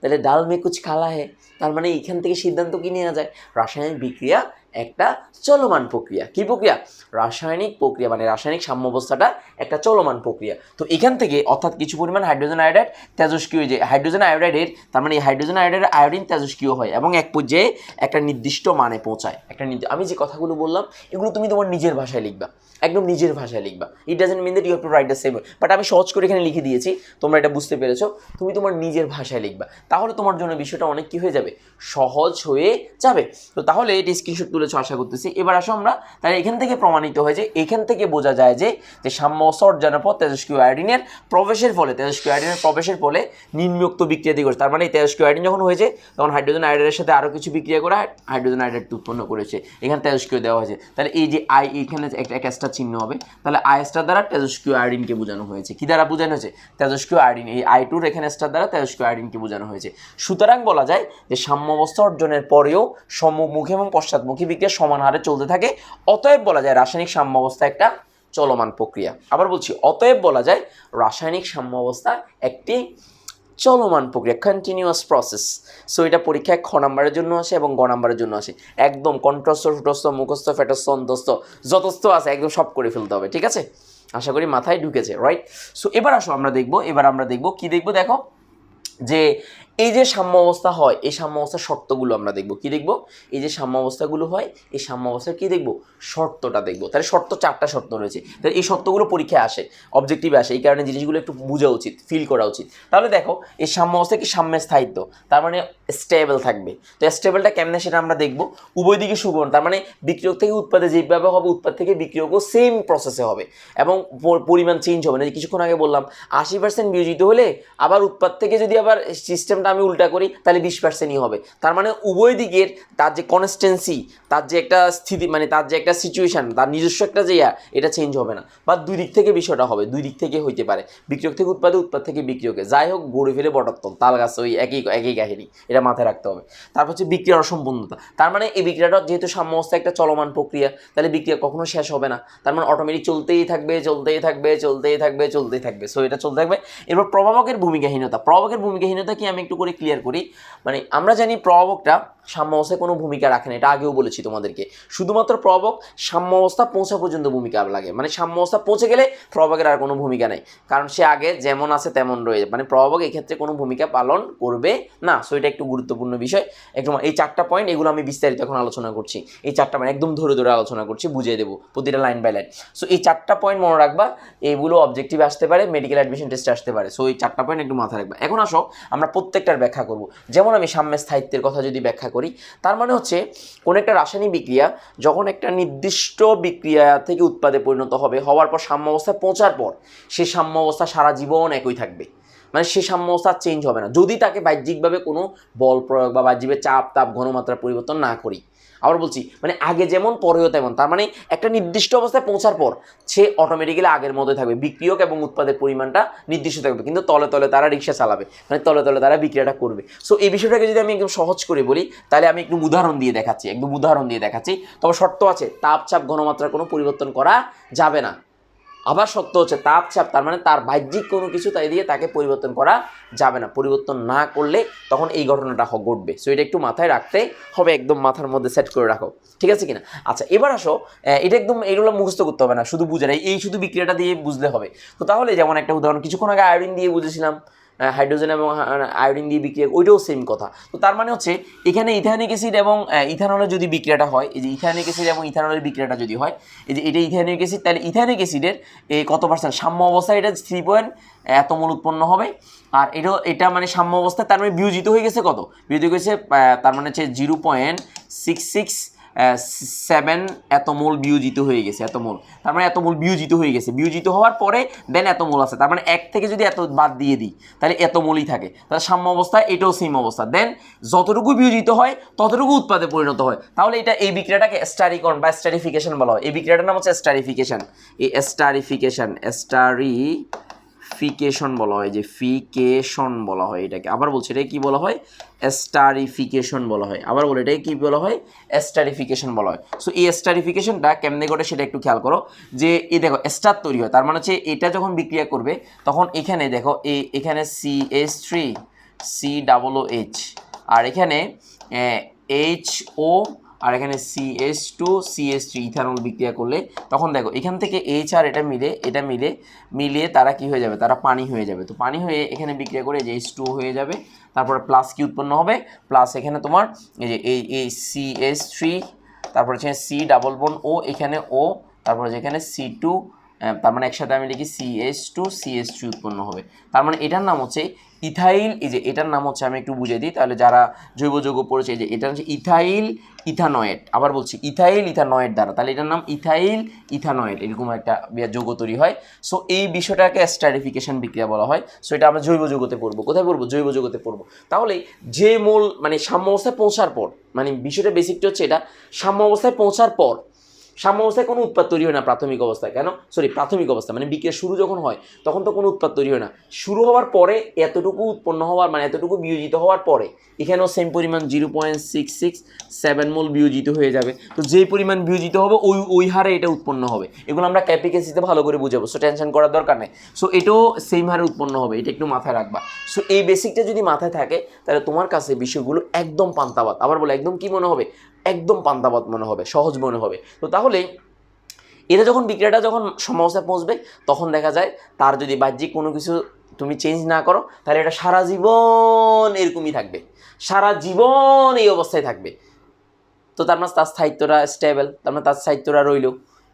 [SPEAKER 1] তাহলে ডাল মে কুছ খালা হে। তার মানে এইখান থেকে সিদ্ধান্ত কি নেওয়া যায়, রাসায়নিক বিক্রিয়া একটা চলমান প্রক্রিয়া। কি প্রক্রিয়া? রাসায়নিক প্রক্রিয়া, মানে রাসায়নিক সাম্যাবস্থাটা একটা চলমান প্রক্রিয়া। তো এখান থেকে অর্থাৎ কিছু পরিমাণ হাইড্রোজেন আয়োডাইড তেজস্ক্রিয়, যে হাইড্রোজেন আয়োডাইডের তার মানে এই হাইড্রোজেন আয়োডাইডের আয়োডিন তেজস্ক্রিয় হয় এবং এক পর্যায়ে একটা নির্দিষ্ট মানে পৌঁছায়। আমি যে কথাগুলো বললাম এগুলো তুমি তোমার নিজের ভাষায় লিখবা, একদম নিজের ভাষায় লিখবা। It doesn't mean that you have to write the same, but আমি সহজ করে এখানে লিখে দিয়েছি, তোমরা এটা বুঝতে পেরেছো। তুমি তোমার নিজের ভাষায় লিখবা, তাহলে তোমার জন্য বিষয়টা অনেক কি হয়ে যাবে, সহজ হয়ে যাবে। তো তাহলে এটি স্ক্রিনশট তুলেছো আশা করতেছি। এবার আসো আমরা, তাহলে এখান থেকে প্রমাণিত হয় যে এখান থেকে বোঝা যায় যে সাম্যাবস্থা অর্জনের পর তেজস্ক্রিয় আয়োডিনের প্রবেশের ফলে নিম্নোক্ত বিক্রিয়া দিয়ে করছে। তার মানে তেজস্ক্রিয় আয়োডিন যখন হয়েছে তখন হাইড্রোজেন আয়োডাইডের সাথে আরও কিছু বিক্রিয়া করে হাইড্রোজেন আয়োডাইড উৎপন্ন করেছে, এখানে তেজস্ক্রিয় দেওয়া হয়েছে। তাহলে এই যে আই, এখানে একটা এক্সট্রা চিহ্ন হবে, তাহলে আই স্টার দ্বারা তেজস্ক্রিয় আয়োডিনকে বোঝানো হয়েছে। কি দ্বারা বোঝানো হয়েছে? তেজস্ক্রিয় আয়োডিন। এই আই টুর এখানে স্টার দ্বারা তেজস্ক্রিয় আয়োডিনকে বোঝানো হয়েছে। সুতরাং বলা যায় যে সাম্যাবস্থা অর্জনের পরেও সম্মুখী এবং পশ্চাৎমুখী বিক্রিয়া সমান হারে চলতে থাকে। অতএব বলা যায় রাসায়নিক সাম্যাবস্থা একটা চলমান প্রক্রিয়া। আবার বলছি, অতএব বলা যায় রাসায়নিক সাম্যাবস্থা একটি চলমান প্রক্রিয়া, কন্টিনিউয়াস প্রসেস। সো এটা পরীক্ষায় খ নাম্বারের জন্য আসে এবং গ নাম্বারের জন্য আসে। একদম কণ্ঠস্থ, ঠোঁটস্থ, মুখস্থ, ফেটস্থ, অন্তস্থ যতস্থ আছে একদম সব করে ফেলতে হবে, ঠিক আছে? আশা করি মাথায় ঢুকেছে, রাইট? সো এবার আসো আমরা দেখব, কি দেখবো দেখো, যে এই যে সাম্যাবস্থা হয়, এই সাম্যাবস্থার শর্তগুলো আমরা দেখব। কি দেখব? এই যে সাম্যাবস্থাগুলো হয়, এই সাম্যাবস্থার কি দেখব, শর্তটা দেখব। তাহলে শর্ত, 4টা শর্ত রয়েছে। তাহলে এই শর্তগুলো পরীক্ষায় আসে, অবজেক্টিভে আসে, এই কারণে জিনিসগুলো একটু বোঝা উচিত, ফিল করা উচিত। তাহলে দেখো, এই সাম্যাবস্থা কি সাম্যের স্থায়িত্ব, তার মানে স্টেবল থাকবে। তো স্টেবলটা কেমনে সেটা আমরা দেখব। উভয় দিকে সুগণ, তার মানে বিক্রিয়ক থেকে উৎপাদে যেভাবে হবে উৎপাদ থেকে বিক্রিয়কও সেম প্রসেসে হবে এবং পরিমাণ চেঞ্জ হবে না। কিছুক্ষণ আগে বললাম 80% বিয়োজিত হলে আবার উৎপাদ থেকে যদি আবার সিস্টেমটা আমি উল্টা করি তাহলে 20%ই হবে। তার মানে উভয় দিকের তার যে কনস্ট্যান্সি, তার যে একটা স্থিতি, মানে তার যে একটা সিচুয়েশান, তার নিজস্ব একটা যে এটা চেঞ্জ হবে না, বা দুই দিক থেকে বিষয়টা হবে, দুই দিক থেকে হইতে পারে, বিক্রিয়ক থেকে উৎপাদে, উৎপাদ থেকে বিক্রিয়কে, যাই হোক গড়ে ফেলে বটত্তম তাল গাছ, ওই একই কাহিনী, এটা মাথায় রাখতে হবে। তারপর হচ্ছে বিক্রিয়ার অসম্পূর্ণতা, তার মানে এই বিক্রিয়াটা যেহেতু সাম্যাবস্থা একটা চলমান প্রক্রিয়া, তাহলে বিক্রিয়া কখনো শেষ হবে না, তার মানে অটোমেটিক চলতেই থাকবে। সো এটা চলতে থাকবে। এরপর প্রভাবকের ভূমিকাহীনতা কি আমি একটু করে ক্লিয়ার করি। মানে আমরা জানি প্রভাবকটা সাম্যাবস্থায় কোনো ভূমিকা রাখে না, এটা আগেও বলেছি তোমাদেরকে। শুধুমাত্র প্রভাবক সাম্যাবস্থা পৌঁছা পর্যন্ত ভূমিকা লাগে, মানে সাম্যাবস্থা পৌঁছে গেলে প্রভাবকের আর কোনো ভূমিকা নেই, কারণ সে আগে যেমন আছে তেমন রয়েছে, মানে প্রভাবক এক্ষেত্রে কোনো ভূমিকা পালন করবে না। সো এটা একটু গুরুত্বপূর্ণ বিষয়। একটু এই 4টা পয়েন্ট, এগুলো আমি বিস্তারিত এখন আলোচনা করছি। এই 4টা পয়েন্ট একদম ধরে আলোচনা করছি, বুঝিয়ে দেবো প্রতিটা লাইন বাই লাইন। সো এই 4টা পয়েন্ট মনে রাখবা, এগুলো অবজেক্টিভ আসতে পারে, মেডিকেল অ্যাডমিশন টেস্টে আসতে পারে। সো এই 4টা পয়েন্ট একটু মাথায় রাখবা। এখন আসো আমরা প্রত্যেকটার ব্যাখ্যা করব। যেমন আমি সাম্যের স্থায়িত্বের কথা যদি ব্যাখ্যা করি, তার মানে হচ্ছে কোন একটা রাসায়নিক বিক্রিয়া যখন একটা নির্দিষ্ট বিক্রিয়া থেকে উৎপাদে পরিণত হবে, হওয়ার পর সাম্যাবস্থায় পৌঁছার পর সেই সাম্যাবস্থা সারা জীবন একই থাকবে, মানে সেই সাম্যাবস্থা চেঞ্জ হবে না, যদি তাকে বাহ্যিকভাবে কোনো বল প্রয়োগ বা বাহ্যিক চাপ, তাপ, ঘনমাত্রা পরিবর্তন না করি। আবার বলছি, মানে আগে যেমন পরেও তেমন, তার মানে একটা নির্দিষ্ট অবস্থায় পৌঁছার পর সে অটোমেটিক্যালি আগের মতোই থাকবে, বিক্রিয়ক এবং উৎপাদের পরিমাণটা নির্দিষ্ট থাকবে, কিন্তু তলে তলে তারা রিক্সা চালাবে, মানে তলে তলে তারা বিক্রিয়াটা করবে। সো এই বিষয়টাকে যদি আমি একদম সহজ করে বলি, তাহলে আমি একটু উদাহরণ দিয়ে দেখাচ্ছি। তবে শর্ত আছে, তাপ, চাপ, ঘনমাত্রার কোনো পরিবর্তন করা যাবে না। আবার সত্য হচ্ছে তাপ, চাপ, তার মানে তার বাহ্যিক কোনো কিছু তাই দিয়ে তাকে পরিবর্তন করা যাবে না। পরিবর্তন না করলে তখন এই ঘটনাটা ঘটবে। সো এটা একটু মাথায় রাখতে হবে, একদম মাথার মধ্যে সেট করে রাখো, ঠিক আছে কিনা? আচ্ছা, এবার আসো, এটা একদম এইগুলো মুখস্থ করতে হবে না, শুধু বুঝে এই শুধু বিক্রিয়াটা দিয়ে বুঝলে হবে। তো তাহলে যেমন একটা উদাহরণ, কিছুক্ষণ আগে আয়োডিন দিয়ে বুঝেছিলাম, হাইড্রোজেন এবং আয়োডিন দিয়ে বিক্রিয়া, ওইটাও সেম কথা। তো তার মানে হচ্ছে এখানে ইথানিক অ্যাসিড এবং ইথানলের যদি বিক্রিয়াটা হয়, এই যে ইথানিক অ্যাসিড এবং ইথানলের বিক্রিয়াটা যদি হয়, এই যে এটা ইথানিক অ্যাসিড, তাহলে ইথানিক অ্যাসিডের এই কত পার্সেন্ট সাম্য অবস্থায় এটা 3 পয়েন্ট এত মোল উৎপন্ন হবে। আর এটা মানে সাম্য অবস্থায়, তার মানে বিয়োজিত হয়ে গেছে কত, বিয়োজিত হয়ে গেছে তার মানে হচ্ছে 0.667 এত মোল বিয়োজিত হয়ে গেছে, এত মোল, তার মানে এত মোল বিয়োজিত হয়ে গেছে। বিয়োজিত হওয়ার পরে দেন এত মোল আছে, তার মানে 1 থেকে যদি এত বাদ দিয়ে দিই তাহলে এত মোলই থাকে। তাহলে সাম্য অবস্থায় এটাও সেম অবস্থা, দেন যতটুকু বিয়োজিত হয় ততটুকু উৎপাদে পরিণত হয়। তাহলে এই বিক্রিয়াটাকে স্টারিকরণ বা স্টারিফিকেশন বলা হয়। এই বিক্রিয়াটার নাম হচ্ছে স্টারিফিকেশন। এই স্টারিফিকেশন বলা হয়, যে ফিকেশন বলা হয় এটাকে। আবার বলছি, এটা কি বলা হয়, স্টারিফিকেশন বলা হয়। আবার বলে এটাকে কি বলা হয়, স্টারিফিকেশন বলা হয়। সো এই স্টারিফিকেশনটা কেমনে ঘটে সেটা একটু খেয়াল করো। যে এই দেখো স্টার তৈরি হয়, তার মানে হচ্ছে এটা যখন বিক্রিয়া করবে তখন এখানে দেখো এখানে CH3COOH, আর এখানে HO, আর এখানে CH2CH3 ইথানল বিক্রিয়া করলে তখন দেখো এখান থেকে H আর এটা মিলিয়ে তারা কি হয়ে যাবে, তারা পানি হয়ে যাবে। তো পানি হয়ে এখানে বিক্রিয়া করে যে H2 হয়ে যাবে, তারপরে প্লাস কি উৎপন্ন হবে, প্লাস এখানে তোমার এই যে এই CH3, তারপরে হচ্ছে C+O, এখানে O, তারপরে যেখানে C2, তার মানে একসাথে আমি লিখি CH2CH3 উৎপন্ন হবে। তার মানে এটার নাম হচ্ছে ইথাইল। এই যে এটার নাম হচ্ছে, আমি একটু বুঝিয়ে দিই তাহলে যারা জৈব যৌগ পড়েছে, যে এটা হচ্ছে ইথাইল ইথানয়েড। আবার বলছি ইথাইল ইথানয়েড দ্বারা, তাহলে এটার নাম ইথাইল ইথানয়েড, এরকম একটা যৌগ তৈরি হয়। সো এই বিষয়টাকে স্টারিফিকেশন বিক্রিয়া বলা হয়। সো এটা আমরা জৈব যৌগতে পড়বো। কোথায় পড়বো, জৈব যৌগতে পড়বো। তাহলে যে মোল মানে সাম্য অবস্থায় পৌঁছার পর, মানে বিষয়টা বেসিকটা হচ্ছে এটা, সাম্য অবস্থায় পৌঁছার পর সাম্য অবস্থায় কোনো উৎপাদ তৈরি হয় না প্রাথমিক অবস্থায়। প্রাথমিক অবস্থা মানে বিক্রিয়া শুরু যখন হয় তখন তো কোনো উৎপাদ তৈরি হয় না। শুরু হওয়ার পরে এতটুকু উৎপন্ন হওয়ার মানে এতটুকু বিয়োজিত হওয়ার পরে এখানেও সেম পরিমাণ 0.667 মোল বিয়োজিত হয়ে যাবে। তো যেই পরিমাণ বিয়োজিত হবে ওই হারে এটা উৎপন্ন হবে। এগুলো আমরা ক্যাপিকেসিতে ভালো করে বুঝাবো, সো টেনশন করার দরকার নেই। সো এটাও সেম হারে উৎপন্ন হবে, এটা একটু মাথায় রাখবা। সো এই বেসিকটা যদি মাথায় থাকে তাহলে তোমার কাছে বিষয়গুলো একদম পান্তাবাদ। আবার বলে একদম কি মনে হবে, একদম পান্তাবাদ মনে হবে, সহজ মনে হবে। তো তাহলে এটা যখন বিক্রিয়াটা যখন সমস্যায় পৌঁছবে তখন দেখা যায় তার যদি বাহ্যিক কোনো কিছু তুমি চেঞ্জ না করো তাহলে এটা সারা জীবন এরকমই থাকবে, সারা জীবন এই অবস্থায় থাকবে। তো তার মানে তার স্থায়িত্বটা স্টেবল, তার মানে তার স্থায়িত্বটা রইল।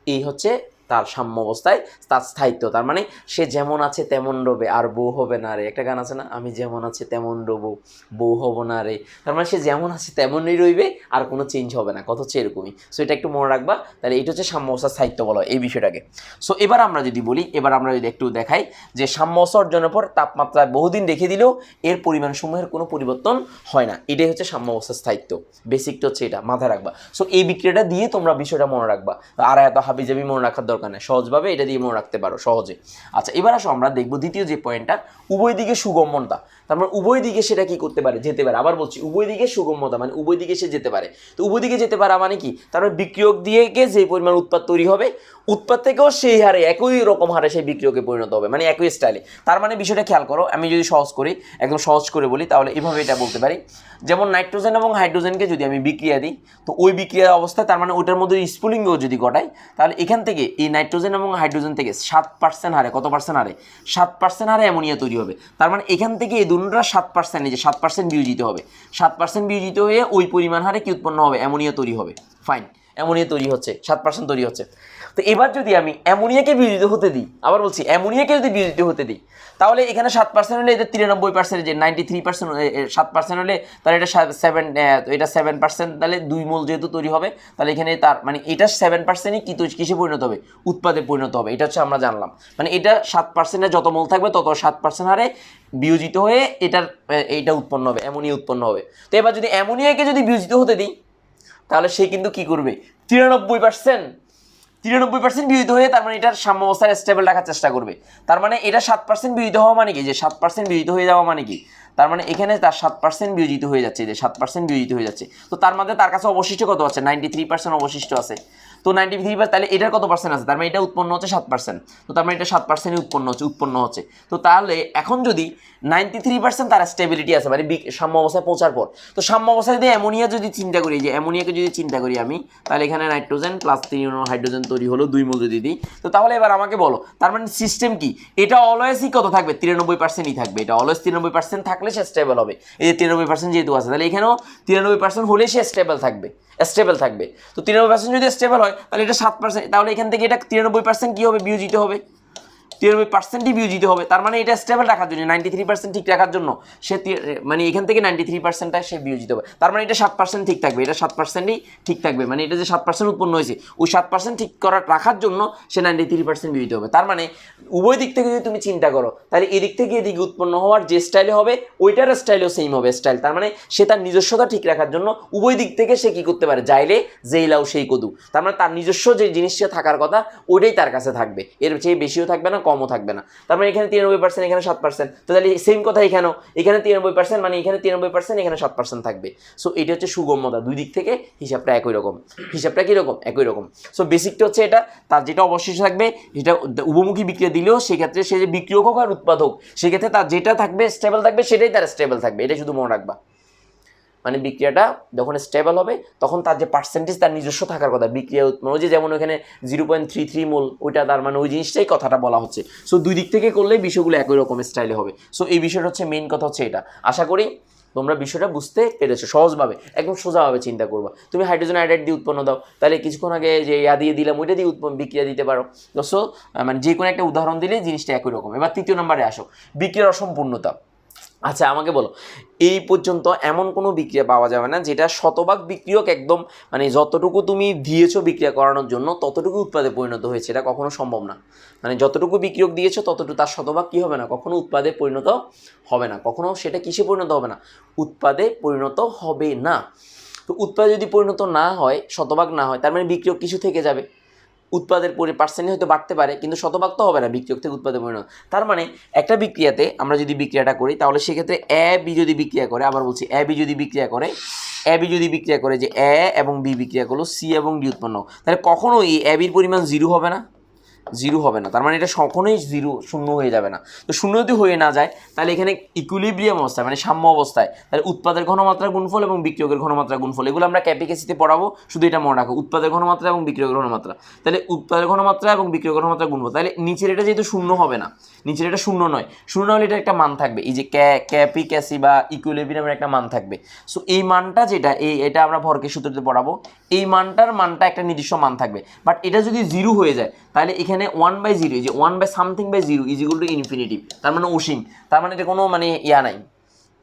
[SPEAKER 1] এই হচ্ছে তার সাম্য অবস্থায় তার স্থায়িত্ব। তার মানে সে যেমন আছে তেমন রবে, আর বউ হবে না রে। একটা গান আছে না, আমি যেমন আছে তেমন রবো, বউ হব না রে। তার মানে সে যেমন আছে তেমনই রইবে, আর কোনো চেঞ্জ হবে না, কত হচ্ছে এরকমই। সো এটা একটু মনে রাখবা। তাহলে এটা হচ্ছে সাম্য অবস্থার স্থায়িত্ব বলা হয় এই বিষয়টাকে। সো এবার আমরা যদি বলি, এবার আমরা যদি একটু দেখাই যে সাম্য অবস্থা অর্জনের পর তাপমাত্রায় বহুদিন রেখে দিলেও এর পরিমাণ সমূহের কোনো পরিবর্তন হয় না। এটাই হচ্ছে সাম্য অবস্থার স্থায়িত্ব। বেসিকটা হচ্ছে এটা, মাথায় রাখবা। সো এই বিক্রিয়াটা দিয়ে তোমরা বিষয়টা মনে রাখবা, আর এত হাবিজাবি মনে রাখার দরকার নেই, সহজভাবে এটা দিয়ে মনে রাখতে পারো সহজে। আচ্ছা, এবার আসো আমরা দেখবো দ্বিতীয় যে পয়েন্টটা, উভয় দিকে সুগম্যতা। তার মানে উভয় দিকে সেটা কি করতে পারে, যেতে পারে। আবার বলছি উভয় দিকে সুগম্যতা মানে উভয় দিকে সে যেতে পারে। তো উভয় দিকে যেতে পারা মানে কি, তার মানে বিক্রিয়ক দিয়ে যে পরিমাণ উৎপাদ তৈরি হবে, উৎপাদ থেকেও সেই হারে একই রকম হারে সেই বিক্রিয়কে পরিণত হবে, মানে একই স্টাইলে। তার মানে বিষয়টা খেয়াল করো, আমি যদি সহজ করি, একদম সহজ করে বলি, তাহলে এভাবে এটা বলতে পারি, যেমন নাইট্রোজেন এবং হাইড্রোজেনকে যদি আমি বিক্রিয়া দিই, তো ওই বিক্রিয়া অবস্থায় তার মানে ওইটার মধ্যে স্ফুলিঙ্গ যদি ঘটাই, তাহলে এখান থেকে এই নাইট্রোজেন এবং হাইড্রোজেন থেকে 7% হারে, কত পার্সেন্ট হারে, 7% হারে অ্যামোনিয়া তৈরি হবে। তার মানে এখান থেকে এই দুটোটা 7%, এই যে 7% বিয়োজিত হবে, 7% বিয়োজিত হয়ে ওই পরিমাণ হারে কি উৎপন্ন হবে, অ্যামোনিয়া তৈরি হবে। ফাইন, অ্যামোনিয়া তৈরি হচ্ছে, 7% তৈরি হচ্ছে। তো এবার যদি আমি অ্যামোনিয়াকে বিয়োজিত হতে দিই, আবার বলছি অ্যামোনিয়াকে যদি বিয়োজিত হতে দিই, তাহলে এখানে 7% হলে এটা 93%, যে 93%, 7% হলে তাহলে এটা 7%, তাহলে 2 মোল যেহেতু তৈরি হবে, তাহলে এখানে তার মানে এটা 7%ই কিসে পরিণত হবে, উৎপাদে পরিণত হবে। এটা হচ্ছে আমরা জানলাম, মানে এটা 7%-এ যত মোল থাকবে তত 7% হারে বিয়োজিত হয়ে এইটা উৎপন্ন হবে, অ্যামোনিয়া উৎপন্ন হবে। তো এবার যদি অ্যামোনিয়াকে যদি বিয়োজিত হতে দিই, তাহলে সে কিন্তু কি করবে, 93% বিয়োজিত হয়ে, তার মানে এটার সাম্য অবস্থায় স্টেবল রাখার চেষ্টা করবে। তার মানে এটা 7% বিয়োজিত হওয়া মানে কি, যে 7% বিয়োজিত হয়ে যাওয়া মানে কি, তার মানে এখানে তার 7% বিয়োজিত হয়ে যাচ্ছে, যে 7% বিয়োজিত হয়ে যাচ্ছে। তো তার মধ্যে তার কাছে অবশিষ্ট কত আছে, 93% অবশিষ্ট আছে। তো 93%, তাহলে এটার কত পার্সেন্ট আছে, তার মানে এটা উৎপন্ন হচ্ছে 7%, তো তার মানে এটা 7%ই উৎপন্ন হচ্ছে। তো তাহলে এখন যদি 93% তার স্টেবিলিটি আছে, মানে সাম্য অবস্থায় পৌঁছার পর, তো সাম্য অবস্থায় যদি অ্যামোনিয়া যদি চিন্তা করি, যে অ্যামোনিয়াকে যদি চিন্তা করি আমি, তাহলে এখানে নাইট্রোজেন প্লাস 3 হাইড্রোজেন তৈরি হলো 2 মোল যদি দিই, তো তাহলে এবার আমাকে বলো তার মানে সিস্টেম কি, এটা অলওয়েজই কত থাকবে, 93%ই থাকবে, এটা অলওয়েজ 93% থাকলে সে স্টেবল হবে। এই যে 93% যেহেতু আছে, তাহলে এখানেও 93% হলে সে স্টেবল থাকবে। তো 93% যদি স্টেবল হয়, তাহলে এটা 7%, তাহলে এখান থেকে এটা 93% কি হবে, বিয়োজিত হবে, 93%ই বিয়োজিত হবে। তার মানে এটা স্টেবল রাখার জন্য, 93% ঠিক রাখার জন্য সে মানে এখান থেকে 93%টা সে বিয়োজিত হবে। তার মানে এটা 7% ঠিক থাকবে, এটা 7%ই ঠিক থাকবে, মানে এটা যে 7% উৎপন্ন হয়েছে ওই 7% ঠিক রাখার জন্য সে 93% বিয়োজিত হবে। তার মানে উভয় দিক থেকে যদি তুমি চিন্তা করো, তাহলে এদিক থেকে এদিকে উৎপন্ন হওয়ার যে স্টাইলে হবে ওইটার স্টাইলও সেম হবে স্টাইল। তার মানে সে তার নিজস্বতা ঠিক রাখার জন্য উভয় দিক থেকে সে কি করতে পারে, যাইলে যেই লাউ সেই কদু, তার মানে তার নিজস্ব যে জিনিসটা থাকার কথা ওইটাই তার কাছে থাকবে, এর চেয়ে বেশিও থাকবে না কমও থাকবে না। তার মানে এখানে 93%, এখানে 7%, তো তাহলে সেম কথা এখানেও, এখানে 93%, মানে এখানে 93%, এখানে 7% থাকবে। সো এটা হচ্ছে সুগম্যতা, দুই দিক থেকে হিসাবটা একই রকম, হিসাবটা কীরকম, একই রকম। সো বেসিকটা হচ্ছে এটা, তার যেটা অবশিষ্ট থাকবে যেটা উভমুখী বিক্রিয়া দিলেও সেক্ষেত্রে সে যে বিক্রিয়ক হোক আর উৎপাদক, সেক্ষেত্রে তার যেটা থাকবে স্টেবল থাকবে সেটাই তার স্টেবল থাকবে, এটা শুধু মনে রাখবা। মানে বিক্রিয়াটা যখন স্টেবল হবে তখন তার যে পার্সেন্টেজ তার নিজস্ব থাকার কথা, বিক্রিয়া উৎপন্ন ওই যে যেমন ওখানে 0.33 মোল, ওইটা তার মানে ওই জিনিসটাই কথাটা বলা হচ্ছে। সো দুই দিক থেকে করলে বিষয়গুলো একই রকম স্টাইলে হবে। সো এই বিষয়টা হচ্ছে মেইন কথা হচ্ছে এটা। আশা করি তোমরা বিষয়টা বুঝতে পেরেছো, সহজভাবে একদম সোজাভাবে চিন্তা করবা। তুমি হাইড্রোজেন আয়োডাইড দিয়ে উৎপন্ন দাও, তাহলে কিছুক্ষণ আগে যে দিয়ে দিলাম ওইটা দিয়ে বিক্রিয়া দিতে পারো। তো সো মানে যে কোনো একটা উদাহরণ দিলে জিনিসটা একই রকম। এবার তৃতীয় নম্বরে আসো, বিক্রিয়ার অসম্পূর্ণতা। আচ্ছা আমাকে বলো, এই পর্যন্ত এমন কোনো বিক্রিয়া পাওয়া যাবে না যেটা শতভাগ বিক্রিয়ক একদম মানে যতটুকু তুমি দিয়েছো বিক্রিয়া করানোর জন্য ততটুকু উৎপাদে পরিণত হয়েছে, এটা কখনো সম্ভব না। মানে যতটুকু বিক্রিয়ক দিয়েছো ততটুকু তার শতভাগ কী হবে না, কখনো উৎপাদে পরিণত হবে না, কখনো সেটা কিসে পরিণত হবে না, উৎপাদে পরিণত হবে না। তো উৎপাদে যদি পরিণত না হয়, শতভাগ না হয়, তার মানে বিক্রিয়ক কিছু থেকে যাবে, উৎপাদের পার্সেন্টেজ হয়তো বাড়তে পারে কিন্তু শতভাগ তো হবে না বিক্রিয়ক থেকে উৎপাদে পরিণত। তার মানে একটা বিক্রিয়াতে আমরা যদি বিক্রিয়াটা করি তাহলে সেক্ষেত্রে এ বি যদি বিক্রিয়া করে, আবার বলছি এ বি যদি বিক্রিয়া করে যে এ এবং বি বিক্রিয়া করলো সি এবং ডি উৎপন্ন, তাহলে কখনো এই এ বির পরিমাণ জিরো হবে না, তার মানে এটা কখনোই শূন্য হয়ে যাবে না। তো শূন্য যদি হয়ে না যায় তাহলে এখানে ইকুইলিব্রিয়াম অবস্থায় মানে সাম্য অবস্থায়, তাহলে উৎপাদের ঘনমাত্রা গুণফল এবং বিক্রিয়কের ঘনমাত্রা গুণফল, এগুলো আমরা ক্যাপিকেসিতে পড়াবো, শুধু এটা মনে রাখো, উৎপাদের ঘনমাত্রা এবং বিক্রিয়কের ঘনমাত্রা, তাহলে উৎপাদের ঘনমাত্রা এবং বিক্রিয়কের ঘনমাত্রা গুণফল, তাহলে নিচের এটা যেহেতু শূন্য হবে না, নিচের এটা শূন্য নয়, শূন্য হলে এটা একটা মান থাকবে, এই যে ক্যাপিকেসি বা ইকুইলিব্রিয়ামের একটা মান থাকবে। সো এই মানটা যেটা এটা আমরা ভরকে সূত্রতে পড়াবো, এই মানটা একটা নির্দিষ্ট মান থাকবে, বাট এটা যদি জিরো হয়ে যায় তাহলে এখানে 1/0, যে 1/something/0 is equal to infinity, তার মানে অসীম, তার মানে এটা কোনো মানে নাই,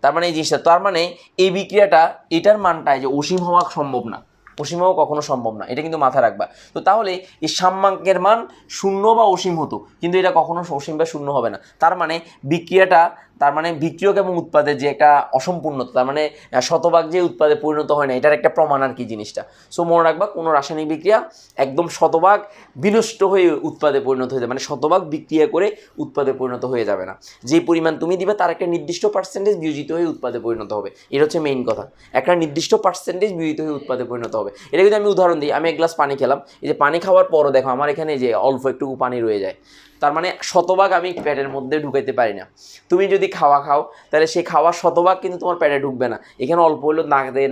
[SPEAKER 1] তার মানে এই জিনিসটা, তার মানে এই বিক্রিয়াটা এটার মানটায় যে অসীম হওয়া সম্ভব না, অসীম হওয়া কখনো সম্ভব না, এটা কিন্তু মাথায় রাখবা। তো তাহলে এই সাম্যাঙ্কের মান শূন্য বা অসীম হতো, কিন্তু এটা কখনো অসীম বা শূন্য হবে না। তার মানে বিক্রিয়াটা, তার মানে বিক্রিয়ক এবং উৎপাদের যে একটা অসম্পূর্ণতা, তার মানে শতভাগ যে উৎপাদে পরিণত হয় না, এটার একটা প্রমাণ আর কি জিনিসটা। সো মনে রাখবা, কোনো রাসায়নিক বিক্রিয়া একদম শতভাগ বিনষ্ট হয়ে উৎপাদে পরিণত হয়ে যাবে, মানে শতভাগ বিক্রিয়া করে উৎপাদে পরিণত হয়ে যাবে না, যে পরিমাণ তুমি দিবে তার একটা নির্দিষ্ট পার্সেন্টেজ বিয়োজিত হয়ে উৎপাদে পরিণত হবে, এটা হচ্ছে মেইন কথা, একটা নির্দিষ্ট পার্সেন্টেজ বিয়োজিত হয়ে উৎপাদে পরিণত হবে। এটা যদি আমি উদাহরণ দিই, আমি এক গ্লাস পানি খেলাম, এই যে পানি খাওয়ার পরও দেখো আমার এখানে যে অল্প একটু পানি রয়ে যায়, তার মানে শতভাগ আমি পেটের মধ্যে ঢুকাইতে পারি না। তুমি যদি খাও তাহলে সেই খাওয়ার শতভাগ কিন্তু তোমার পেটে ঢুকবে না, এখানে অল্প হলেও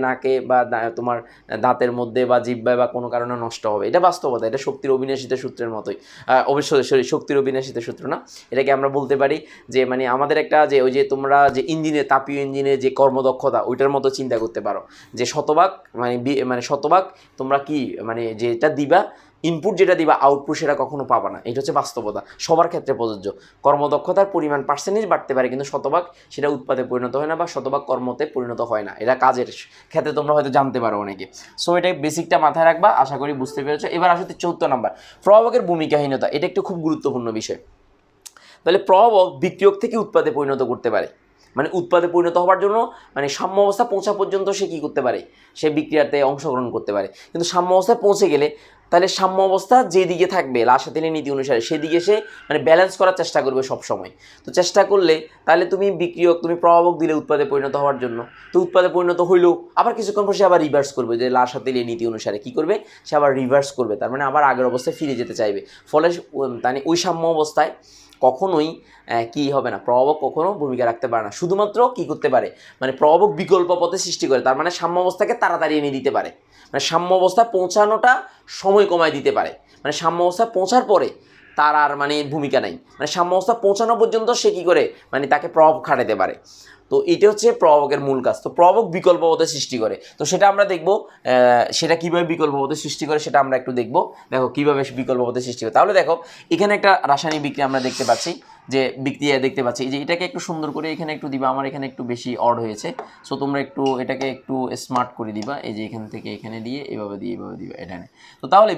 [SPEAKER 1] নাকে বা তোমার দাঁতের মধ্যে বা জিহ্বায় বা কোনো কারণে নষ্ট হবে, এটা বাস্তবতা, এটা শক্তির অবিনাশিত সূত্রের মতোই, অবশ্যই শক্তির অবিনাশিত সূত্র না, এটাকে আমরা বলতে পারি যে মানে আমাদের একটা যে ওই যে তোমরা যে ইঞ্জিনে তাপীয় ইঞ্জিনের যে কর্মদক্ষতা ওইটার মতো চিন্তা করতে পারো, যে শতভাগ মানে শতভাগ তোমরা কি মানে যেটা দিবা ইনপুট যেটা দিবা আউটপুট সেটা কখনো পাবা না, এটা হচ্ছে বাস্তবতা, সবার ক্ষেত্রে প্রযোজ্য। কর্মদক্ষতার পরিমাণ পার্সেন্টেজ বাড়তে পারে কিন্তু শতভাগ সেটা উৎপাদে পরিণত হয় না বা শতভাগ কর্মতে পরিণত হয় না, এটা কাজের ক্ষেত্রে তোমরা হয়তো জানতে পারো অনেকে। সো এটাই বেসিকটা মাথায় রাখবা, আশা করি বুঝতে পেরেছো। এবার আসলে 4 নম্বর, প্রভাবকের ভূমিকাহীনতা, এটা একটু খুব গুরুত্বপূর্ণ বিষয়। তাহলে প্রভাবক বিক্রিয়ক থেকে উৎপাদে পরিণত করতে পারে, মানে উৎপাদে পরিণত হওয়ার জন্য মানে সাম্য অবস্থা পৌঁছা পর্যন্ত সে কী করতে পারে, সে বিক্রিয়াতে অংশগ্রহণ করতে পারে, কিন্তু সাম্য অবস্থায় পৌঁছে গেলে তাহলে সাম্য অবস্থা যেদিকে থাকবে লাসাতেলির নীতি অনুসারে সেদিকে সে মানে ব্যালেন্স করার চেষ্টা করবে সব সময়। তো চেষ্টা করলে তাহলে তুমি বিক্রিয়ক তুমি প্রভাবক দিলে উৎপাদে পরিণত হওয়ার জন্য, তো উৎপাদে পরিণত হইলেও আবার কিছুক্ষণ পর সে আবার রিভার্স করবে, যে লাসাতেলির নীতি অনুসারে কী করবে, সে আবার রিভার্স করবে, তার মানে আবার আগের অবস্থায় ফিরে যেতে চাইবে। ফলে মানে ওই সাম্য অবস্থায় কখনোই কি হবে না, প্রভাবক কখনো ভূমিকা রাখতে পারে না। শুধুমাত্র কি করতে পারে, মানে প্রভাবক বিকল্প পথে সৃষ্টি করে, তার মানে সাম্য অবস্থাকে তাড়াতাড়ি এনে দিতে পারে, মানে সাম্য অবস্থায় পৌঁছানোটা সময় কমায় দিতে পারে। মানে সাম্য অবস্থায় পৌঁছার পরে তার আর মানে ভূমিকা নাই, মানে সাম্য অবস্থা পৌঁছানো পর্যন্ত সে কী করে মানে তাকে প্রভাব খাটাতে পারে। তো এটা হচ্ছে প্রভাবকের মূল কাজ। তো প্রভাবক বিকল্প পথে সৃষ্টি করে, তো সেটা আমরা দেখব, সেটা কীভাবে বিকল্প পথে সৃষ্টি করে সেটা আমরা একটু দেখব। দেখো কীভাবে বিকল্প পথে সৃষ্টি করে, তাহলে দেখো এখানে একটা রাসায়নিক বিক্রিয়া আমরা দেখতে পাচ্ছি, যে বিক্রিয়া দেখতে পাচ্ছি, যে এটাকে একটু সুন্দর করে এখানে একটু দিবা, আমার এখানে একটু বেশি অড হয়েছে, সো তোমরা একটু এটাকে একটু স্মার্ট করে দিবা, এই যে এখান থেকে এখানে দিয়ে এভাবে দিবা এখানে। তো তাহলে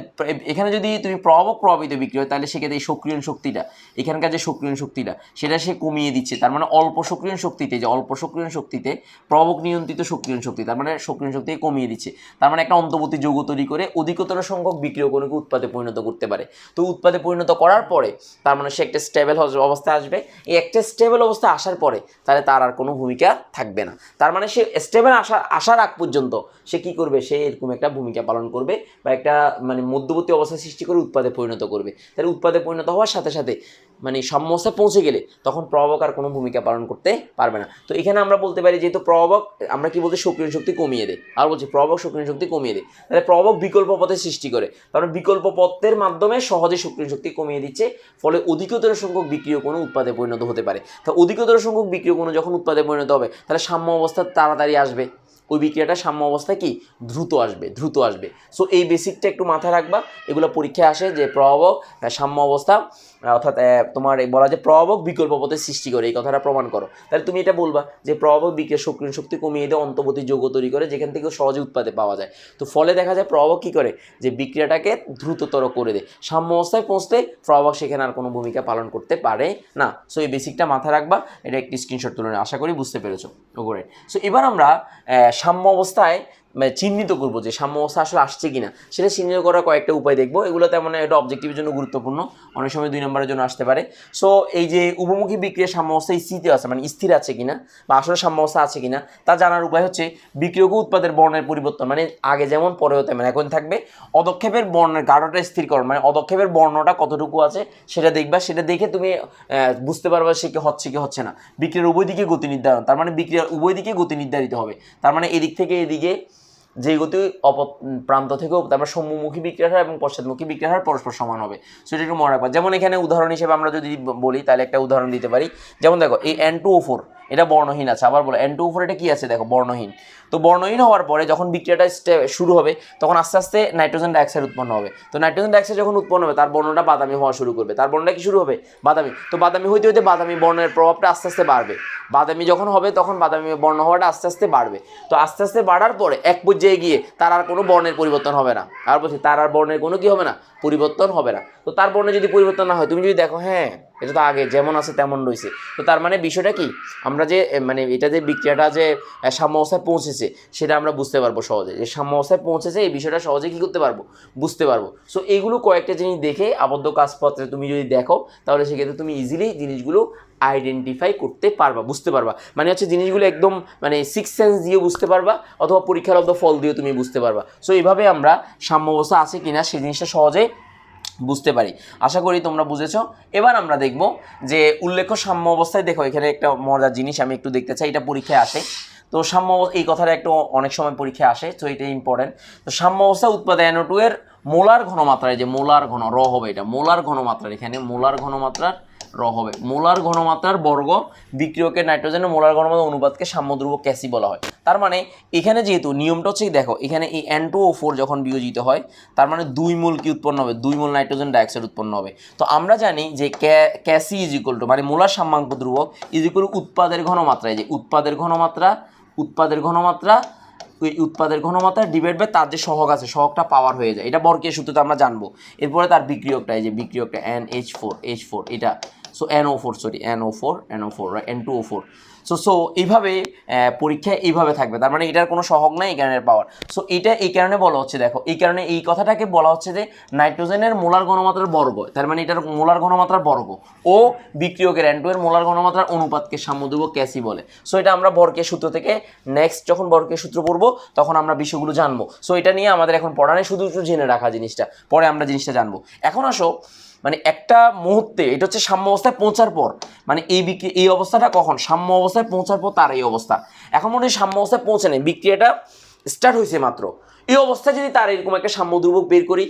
[SPEAKER 1] এখানে যদি তুমি প্রভাবক প্রভাবিত বিক্রিয়া হয়, তাহলে সেক্ষেত্রে এই সক্রিয়ণ শক্তিটা, এখানকার যে সক্রিয়ণ শক্তিটা সেটা সে কমিয়ে দিচ্ছে, তার মানে অল্প সক্রিয়ণ শক্তিতে, যে অল্প সক্রিয়ণ শক্তিতে প্রভাবক নিয়ন্ত্রিত সক্রিয়ণ শক্তি, তার মানে সক্রিয়ণ শক্তি কমিয়ে দিচ্ছে, তার মানে একটা অন্তর্বর্তী যৌগ তৈরি করে অধিকতর সংখ্যক বিক্রিয়ক অণুকে উৎপাদে পরিণত করতে পারে। তো উৎপাদে পরিণত করার পরে তার মানে সে একটা স্টেবল অবস্থায় আসবে, এই একটা স্টেবল অবস্থায় আসার পরে তাহলে তার আর কোনো ভূমিকা থাকবে না। তার মানে সে স্টেবল আসার আগ পর্যন্ত সে কি করবে, সে এরকম একটা ভূমিকা পালন করবে বা একটা মানে মধ্যবর্তী অবস্থা সৃষ্টি করে উৎপাদে পরিণত করবে। তাহলে উৎপাদে পরিণত হওয়ার সাথে সাথে মানে সাম্য অবস্থায় পৌঁছে গেলে তখন প্রভাবক আর কোনো ভূমিকা পালন করতে পারবে না। তো এখানে আমরা বলতে পারি যেহেতু প্রভাবক আমরা কি বলতে সক্রিয়ণ শক্তি কমিয়ে দেয়, আর বলছি প্রভাবক সক্রিয়ণ শক্তি কমিয়ে দেয়, তাহলে প্রভাবক বিকল্প পথে সৃষ্টি করে, তারপরে বিকল্প পথের মাধ্যমে সহজে সক্রিয়ণ শক্তি কমিয়ে দিচ্ছে, ফলে অধিকতর সংখ্যক বিক্রিয়ক অণু উৎপাদে পরিণত হতে পারে। তো অধিকতর সংখ্যক বিক্রিয়ক অণু যখন উৎপাদে পরিণত হবে তাহলে সাম্য অবস্থা তাড়াতাড়ি আসবে, ওই বিক্রিয়াটা সাম্য অবস্থায় কি দ্রুত আসবে। সো এই বেসিকটা একটু মাথায় রাখবা, এগুলো পরীক্ষায় আসে যে প্রভাবক সাম্য অবস্থা অর্থাৎ তোমার বলা যে প্রভাবক বিকল্প পথে সৃষ্টি করে, এই কথাটা প্রমাণ করো। তাহলে তুমি এটা বলবা যে প্রভাবক বিক্রিয়া সক্রিয়ণ শক্তি কমিয়ে দেয়, অন্তর্বর্তী যৌগ তৈরি করে যেখান থেকে সহজে উৎপাদে পাওয়া যায়। তো ফলে দেখা যায় প্রভাবক কী করে, যে বিক্রিয়াটাকে দ্রুততর করে দেয়, সাম্য অবস্থায় পৌঁছতে প্রভাবক সেখানে আর কোনো ভূমিকা পালন করতে পারে না। সো এই বেসিকটা মাথায় রাখবা, এটা একটি স্ক্রিনশট তুলে আশা করি বুঝতে পেরেছো। ওকে, সো এবার আমরা সাম্য অবস্থায় চিহ্নিত করবো যে সাম্য অবস্থা আসলে আসছে কিনা, সেটা চিহ্নিত করার কয়েকটা উপায় দেখবো। এগুলো তেমন এটা অবজেক্টিভের জন্য গুরুত্বপূর্ণ, অনেক সময় 2 নম্বরের জন্য আসতে পারে। সো এই যে উভমুখী বিক্রিয়া সাম্য অবস্থায় স্থিতি আছে মানে স্থির আছে কিনা বা আসলে সাম্য অবস্থা আছে কিনা তা জানার উপায় হচ্ছে বিক্রিয়ক উৎপাদের বর্ণের পরিবর্তন, মানে আগে যেমন পরেও তেমন এখন থাকবে। অদক্ষেপের বর্ণের গাঢ়টা স্থিরকরণ, মানে অদক্ষেপের বর্ণটা কতটুকু আছে সেটা দেখবা, সেটা দেখে তুমি বুঝতে পারবা সে কি হচ্ছে না। বিক্রিয়ার উভয় দিকে গতি নির্ধারণ, তার মানে বিক্রিয়ার উভয় দিকে গতি নির্ধারিত হবে, তার মানে এদিক থেকে এদিকে যে গতি প্রান্ত থেকেও তারপর সম্মুখী বিক্রিয়ার হার এবং পশ্চাৎমুখী বিক্রিয়ার হার পরস্পর সমান হবে। সেটা একটু মনে রাখবা। যেমন এখানে উদাহরণ হিসেবে আমরা যদি বলি তাহলে একটা উদাহরণ দিতে পারি, যেমন দেখো এই N2O4 এটা বর্ণহীন আছে, আবার বলো N2O4 এটা কি আছে দেখো বর্ণহীন। তো বর্ণহীন হওয়ার পরে যখন বিক্রিয়াটা শুরু হবে তখন আস্তে আস্তে নাইট্রোজেন ডাইঅক্সাইড উৎপন্ন হবে। তো নাইট্রোজেন ডাইঅক্সাইড যখন উৎপন্ন হবে তার বর্ণটা বাদামি হওয়া শুরু করবে, তার বর্ণটা কি শুরু হবে বাদামি। তো বাদামি হইতে হইতে বাদামি বর্ণের প্রভাবটা আস্তে আস্তে বাড়বে, বাদামি যখন হবে তখন বাদামি বর্ণ হওয়াটা আস্তে আস্তে বাড়বে। তো আস্তে আস্তে বাড়ার পরে এক পর্যায়ে গিয়ে তার আর কোনো বর্ণের পরিবর্তন হবে না, আর বলছি তার আর বর্ণের কোনো কি হবে না, পরিবর্তন হবে না। তো তার বর্ণে যদি পরিবর্তন না হয়, তুমি যদি দেখো হ্যাঁ এটা তো আগে যেমন আছে তেমন রয়েছে, তো তার মানে বিষয়টা কি, আমরা যে মানে এটা যে বিক্রিয়াটা যে সাম্য অবস্থায় পৌঁছেছে সেটা আমরা বুঝতে পারবো সহজে, যে সাম্য অবস্থায় পৌঁছেছে এই বিষয়টা সহজে কী করতে পারবো, বুঝতে পারবো। সো এইগুলো কয়েকটা জিনিস দেখে আবদ্ধ কাজপত্রে তুমি যদি দেখো তাহলে সেক্ষেত্রে তুমি ইজিলি জিনিসগুলো আইডেন্টিফাই করতে পারবা, বুঝতে পারবা। মানে হচ্ছে জিনিসগুলো একদম মানে 6 সেন্স দিয়ে বুঝতে পারবা অথবা পরীক্ষালব্ধ ফল দিয়ে তুমি বুঝতে পারবা। সো এইভাবে আমরা সাম্য অবস্থা আছে কিনা সেই জিনিসটা সহজে বুঝতে পারি। আশা করি তোমরা বুঝেছো। এবার আমরা দেখব যে উল্লেখ্য সাম্য অবস্থায়, দেখো এখানে একটা মজার জিনিস আমি একটু দেখতে চাই, এটা পরীক্ষায় আসে। তো সাম্য এই কথাটা একটু অনেক সময় পরীক্ষায় আসে, তো এটা ইম্পর্টেন্ট। তো সাম্য অবস্থা উৎপাদে NO2 এর মোলার ঘনমাত্রায়, যে মোলার ঘন র হবে, এটা মোলার ঘনমাত্রার, এখানে মোলার ঘনমাত্রার র হবে, মোলার ঘনমাত্রার বর্গ বিক্রিয়কের নাইট্রোজেনের মোলার ঘনমাত্রা অনুপাতকে সাম্য ধ্রুবক ক্যাসি বলা হয়। তার মানে এখানে যেহেতু নিয়মটা হচ্ছে দেখো এখানে এই N2O4 যখন বিয়োজিত হয় তার মানে 2 মোল কি উৎপন্ন হবে, 2 মোল নাইট্রোজেন ডাইঅক্সাইড উৎপন্ন হবে। তো আমরা জানি যে ক্যাসি ইজ ইকুয়াল টু মানে মোলার সাম্যাঙ্ক ধ্রুবক ইজ ইকুয়াল টু উৎপাদের ঘনমাত্রায়, যে উৎপাদের ঘনমাত্রা ডিভাইড বাই তার যে সহগ আছে, সহগটা পাওয়ার হয়ে যায়, এটা বর্গীয় সূত্রতে আমরা জানবো। এরপরে তার বিক্রিয়কটা, এই যে বিক্রিয়কটা NH4 এটা, so NO4 right, N2O4। So এইভাবে পরীক্ষায় এইভাবে থাকবে, তার মানে এটার কোনো সহগ নাই এই কারণের পাওয়ার। সো এটা এই কারণে বলা হচ্ছে, দেখো এই কারণে এই কথাটাকে বলা হচ্ছে যে নাইট্রোজেনের মোলার ঘনমাত্রার বর্গ, তার মানে এটার মোলার ঘনমাত্রার বর্গ ও বিক্রিয়কের N2 এর মোলার ঘনমাত্রার অনুপাতকে সাম্যধ্রুবক ক্যাসি বলে। সো এটা আমরা ভরকের সূত্র থেকে নেক্সট যখন ভরকের সূত্র পড়বো তখন আমরা বিষয়গুলো জানবো। সো এটা নিয়ে আমাদের এখন পড়া নেই, শুধু একটু জেনে রাখা জিনিসটা, পরে আমরা জিনিসটা জানবো। এখন আসো মানে একটা মুহূর্তে, এটা হচ্ছে সাম্য অবস্থায় পৌঁছার পর, মানে এই অবস্থাটা কখন, সাম্য অবস্থায় পৌঁছার পর তার এই অবস্থা। এখন মনে হয় সাম্য অবস্থায় পৌঁছে নেই, বিক্রিয়াটা স্টার্ট হয়েছে মাত্র, এই অবস্থায় যদি তার এরকম একটা সাম্য ধ্রুবক বের করি,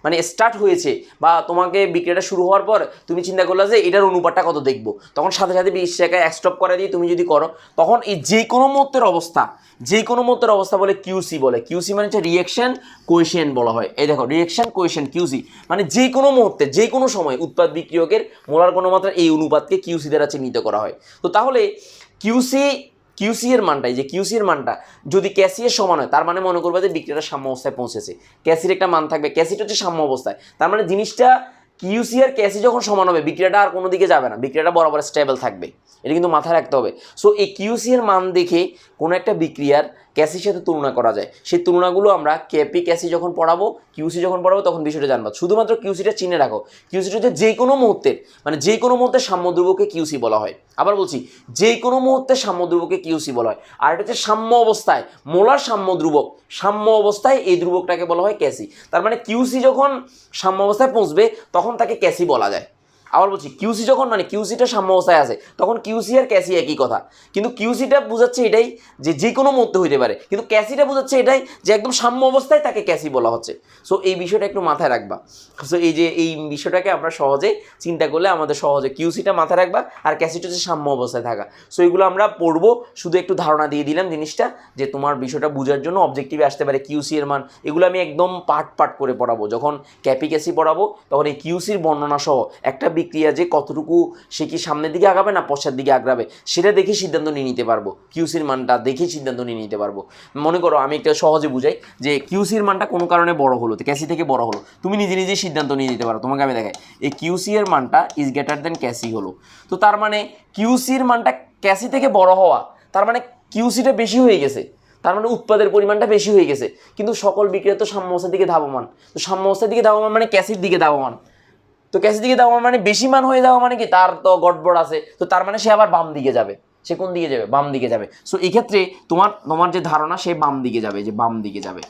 [SPEAKER 1] মানে স্টার্ট হয়েছে বা তোমাকে বিক্রিয়াটা শুরু হওয়ার পর তুমি চিন্তা করলে যে এটার অনুপাতটা কত দেখবো, তখন সাথে সাথে 20 টাকা স্টপ করে দিয়ে তুমি যদি করো, তখন এই যে কোনো মুহূর্তের অবস্থা, যে কোনো মুহূর্তের অবস্থা বলে কিউসি বলে। কিউসি মানে হচ্ছে রিঅ্যাকশন কোএফিসিয়েন্ট বলা হয়। এই দেখো রিঅ্যাকশন কোএফিসিয়েন্ট কিউসি, মানে যে কোনো মুহূর্তে যে কোনো সময় উৎপাদ বিক্রিয়কের মোলার ঘনমাত্রার এই অনুপাতকে কিউসি দ্বারা চিহ্নিত করা হয়। তো তাহলে কিউসি এর মানটা, যে কিউসি এর মানটা যদি ক্যাসি এর সমান হয়, তার মানে মনে করবে যে বিক্রিয়াটা সাম্য অবস্থায় পৌঁছেছে। ক্যাসির একটা মান থাকবে, ক্যাসিটা হচ্ছে সাম্য অবস্থায়, তার মানে জিনিসটা কিউসি আর ক্যাসি যখন সমান হবে বিক্রিয়াটা আর কোনো দিকে যাবে না, বিক্রিয়াটা বরাবর স্টেবল থাকবে, এটা কিন্তু মাথায় রাখতে হবে। সো এই কিউসি এর মান দেখে কোনো একটা বিক্রিয়ার ক্যাসির সাথে তুলনা করা যায়, সেই তুলনাগুলো আমরা কেপি ক্যাসি যখন পড়াবো, কিউসি যখন পড়াবো তখন বিষয়টা জানবো। শুধুমাত্র কিউসিটা চিনে রাখো, কিউসিটা হচ্ছে যে কোনো মুহূর্তের, মানে যে কোনো মুহূর্তে সাম্য ধ্রুবকে কিউসি বলা হয়। আবার বলছি, যে কোনো মুহূর্তে সাম্য ধ্রুবকে কিউসি বলা হয়। আর এটা হচ্ছে সাম্য অবস্থায়, মোলার সাম্য ধ্রুবক, সাম্য অবস্থায় এই ধ্রুবকটাকে বলা হয় ক্যাসি। তার মানে কিউসি যখন সাম্য অবস্থায় পৌঁছবে তখন তাকে ক্যাসি বলা যায়। আবার বলছি, কিউসি যখন, মানে কিউসিটা সাম্য অবস্থায় আছে তখন কিউসি আর ক্যাসি একই কথা, কিন্তু কিউসিটা বোঝাচ্ছে এটাই যে কোনো মুহূর্তে হইতে পারে, কিন্তু ক্যাসিটা বোঝাচ্ছে এটাই যে একদম সাম্য অবস্থায় তাকে ক্যাসি বলা হচ্ছে। সো এই বিষয়টা একটু মাথায় রাখবা। সো এই বিষয়টাকে আমরা সহজে চিন্তা করলে আমাদের সহজে কিউসিটা মাথায় রাখবা, আর ক্যাসিটা হচ্ছে সাম্য অবস্থায় থাকা। সো এগুলো আমরা পড়বো, শুধু একটু ধারণা দিয়ে দিলাম জিনিসটা, যে তোমার বিষয়টা বোঝার জন্য অবজেক্টিভে আসতে পারে কিউসি এর মান। এগুলো আমি একদম পাট করে পড়াবো, যখন ক্যাপি ক্যাসি পড়াবো তখন এই কিউসির বর্ণনা সহ একটা বিক্রিয়া যে কতটুকু সে কি সামনের দিকে আগাবে না পশ্চাৎ দিকে আগাবে সেটা দেখে সিদ্ধান্ত নিয়ে নিতে পারবো, কিউসির মানটা দেখে সিদ্ধান্ত নিয়ে নিতে পারবো। মনে করো আমি একটা সহজে বুঝাই, যে কিউসির মানটা কোনো কারণে বড় হলো, ক্যাসি থেকে বড় হলো, তুমি নিজে সিদ্ধান্ত নিয়ে নিতে পারো। তোমাকে আমি দেখাই, এই কিউসি এর মানটা ইজ গ্রেটার দেন ক্যাসি হলো, তো তার মানে কিউসির মানটা ক্যাসি থেকে বড় হওয়া, তার মানে কিউসিটা বেশি হয়ে গেছে, তার মানে উৎপাদের পরিমাণটা বেশি হয়ে গেছে। কিন্তু সকল বিক্রিয়া তো সাম্য অবস্থার দিকে ধাবমান, তো সাম্য অবস্থার দিকে ধাবমান মানে ক্যাসির দিকে ধাবমান, তো ক্যাসির দিকে যাওয়া মানে বেশি মান হয়ে যাওয়া মানে কি, তার তো গড়বড় আছে, তো তার মানে সে আবার বাম দিকে যাবে। সে কোন দিকে যাবে? বাম দিকে যাবে। সো এই ক্ষেত্রে তোমার যে ধারণা, সে বাম দিকে যাবে, যে বাম দিকে যাবে।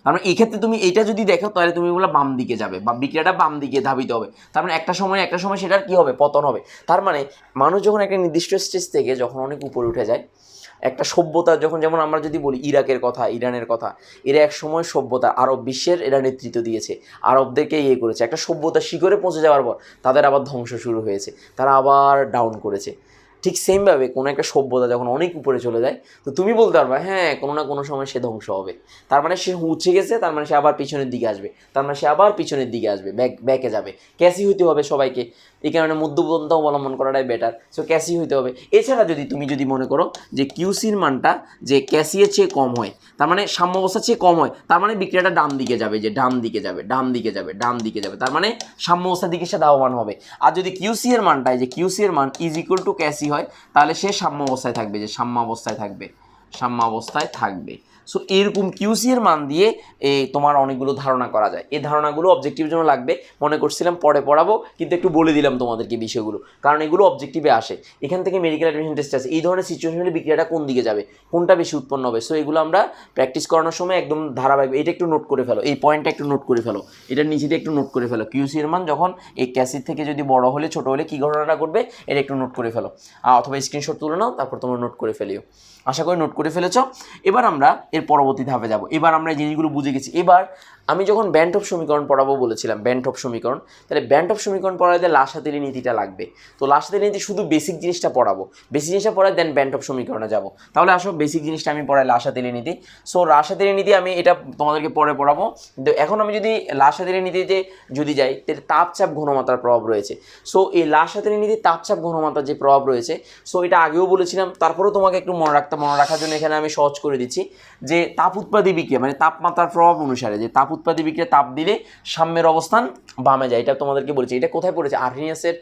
[SPEAKER 1] তার মানে এই ক্ষেত্রে তুমি এইটা যদি দেখো তাহলে তুমি বলে বাম দিকে যাবে, বা বিক্রিয়াটা বাম দিকে ধাবিত হবে। তার মানে একটা সময় সেটার কি হবে? পতন হবে। তার মানে মানুষ যখন একটা নির্দিষ্ট স্টেজ থেকে যখন অনেক উপরে উঠে যায়, একটা সভ্যতা যখন, যেমন আমরা যদি বলি ইরাকের কথা, ইরানের কথা, এরা এক সময় সভ্যতা, আরব বিশ্বের এরা নেতৃত্ব দিয়েছে, আরবদেরকে ইয়ে করেছে, একটা সভ্যতা শিখরে পৌঁছে যাওয়ার পর তাদের আবার ধ্বংস শুরু হয়েছে, তারা আবার ডাউন করেছে। ঠিক সেমভাবে কোনো একটা সভ্যতা যখন অনেক উপরে চলে যায়, তো তুমি বলতে পারবে হ্যাঁ কোনো না কোনো সময় সে ধ্বংস হবে। তার মানে সে উঠে গেছে, তার মানে সে আবার পিছনের দিকে আসবে, তার মানে সে আবার পিছনের দিকে আসবে, ব্যাকে যাবে। ক্যাসি হইতে হবে সবাইকে, এই কারণে মধ্যপন্থা অবলম্বন করাটাই বেটার। সো ক্যাসি হইতে হবে। এছাড়া তুমি যদি মনে করো যে কিউসির মানটা যে ক্যাসির চেয়ে কম হয়, তার মানে সাম্য অবস্থার চেয়ে কম হয়, তার মানে বিক্রিয়াটা ডান দিকে যাবে, যে ডান দিকে যাবে, তার মানে সাম্য অবস্থার দিকে সে ধাবমান হবে। আর যদি কিউসি এর মানটায়, যে কিউসি এর মান ইজ ইকুয়াল টু ক্যাসি হয়, তাহলে সে সাম্য অবস্থায় থাকবে, যে সাম্য অবস্থায় থাকবে। সো এরকম কিউসি এর মান দিয়ে তোমার অনেকগুলো ধারণা করা যায়। এই ধারণাগুলো অবজেক্টিভের জন্য লাগবে, মনে করছিলাম পরে পড়াবো, কিন্তু একটু বলে দিলাম তোমাদেরকে বিষয়গুলো, কারণ এগুলো অবজেক্টিভে আসে। এখান থেকে মেডিকেল অ্যাডমিশন টেস্ট আছে, এই ধরনের সিচুয়েশনে বিক্রিয়াটা কোন দিকে যাবে, কোনটা বেশি উৎপন্ন হবে। সো এগুলো আমরা প্র্যাকটিস করানোর সময় একদম ধারাবাহিক, এটা একটু নোট করে ফেলো, এই পয়েন্টটা একটু নোট করে ফেলো, এটার নিচে দিয়ে একটু নোট করে ফেলো। কিউসি এর মান যখন এই ক্যাসির থেকে যদি বড় হলে ছোট হলে কী ঘটনাটা ঘটবে, এটা একটু নোট করে ফেলো, অথবা স্ক্রিনশট তুলে নাও, তারপর তোমরা নোট করে ফেলিও। আশা করি নোট করে ফেলেছ। এবার আমরা এর পরবর্তী ধাপে যাব। এবার আমরা এই জিনিসগুলো বুঝে গেছি। এবার আমি যখন ব্যান্ড অফ সমীকরণ পড়াবো বলেছিলাম, ব্যান্ড অফ সমীকরণ, তাহলে ব্যান্ড অফ সমীকরণ পড়াতে লাসাতেলি নীতিটা লাগবে। তো লাসাতেলি নীতি শুধু বেসিক জিনিসটা পড়াবো, বেসিক জিনিসটা পড়াই দেন ব্যান্ড অফ সমীকরণে যাব। তাহলে আসো বেসিক জিনিসটা আমি পড়াই লাসাতেলি নীতি। সো লাসাতেলি নীতি আমি এটা তোমাদেরকে পরে পড়াবো, কিন্তু এখন আমি যদি লাসাতেলি নীতিতে যদি যাই, তাহলে তাপচাপ ঘনমাত্রার প্রভাব রয়েছে। সো এই লাসাতেলি নীতির তাপচাপ ঘনমাত্রার যে প্রভাব রয়েছে, সো এটা আগেও বলেছিলাম, তারপরেও তোমাকে একটু মনে রাখার জন্য এখানে আমি সহজ করে দিচ্ছি, যে তাপ উৎপাদী বিক্রিয়া মানে তাপমাত্রার প্রভাব অনুসারে, যে তাপ উৎপাদী বিক্রিয়া তাপ দিলে সাম্যের অবস্থান বামে যায়, এটা তোমাদেরকে বলেছি। এটা কোথায় পড়েছে? আর্হেনিয়াসের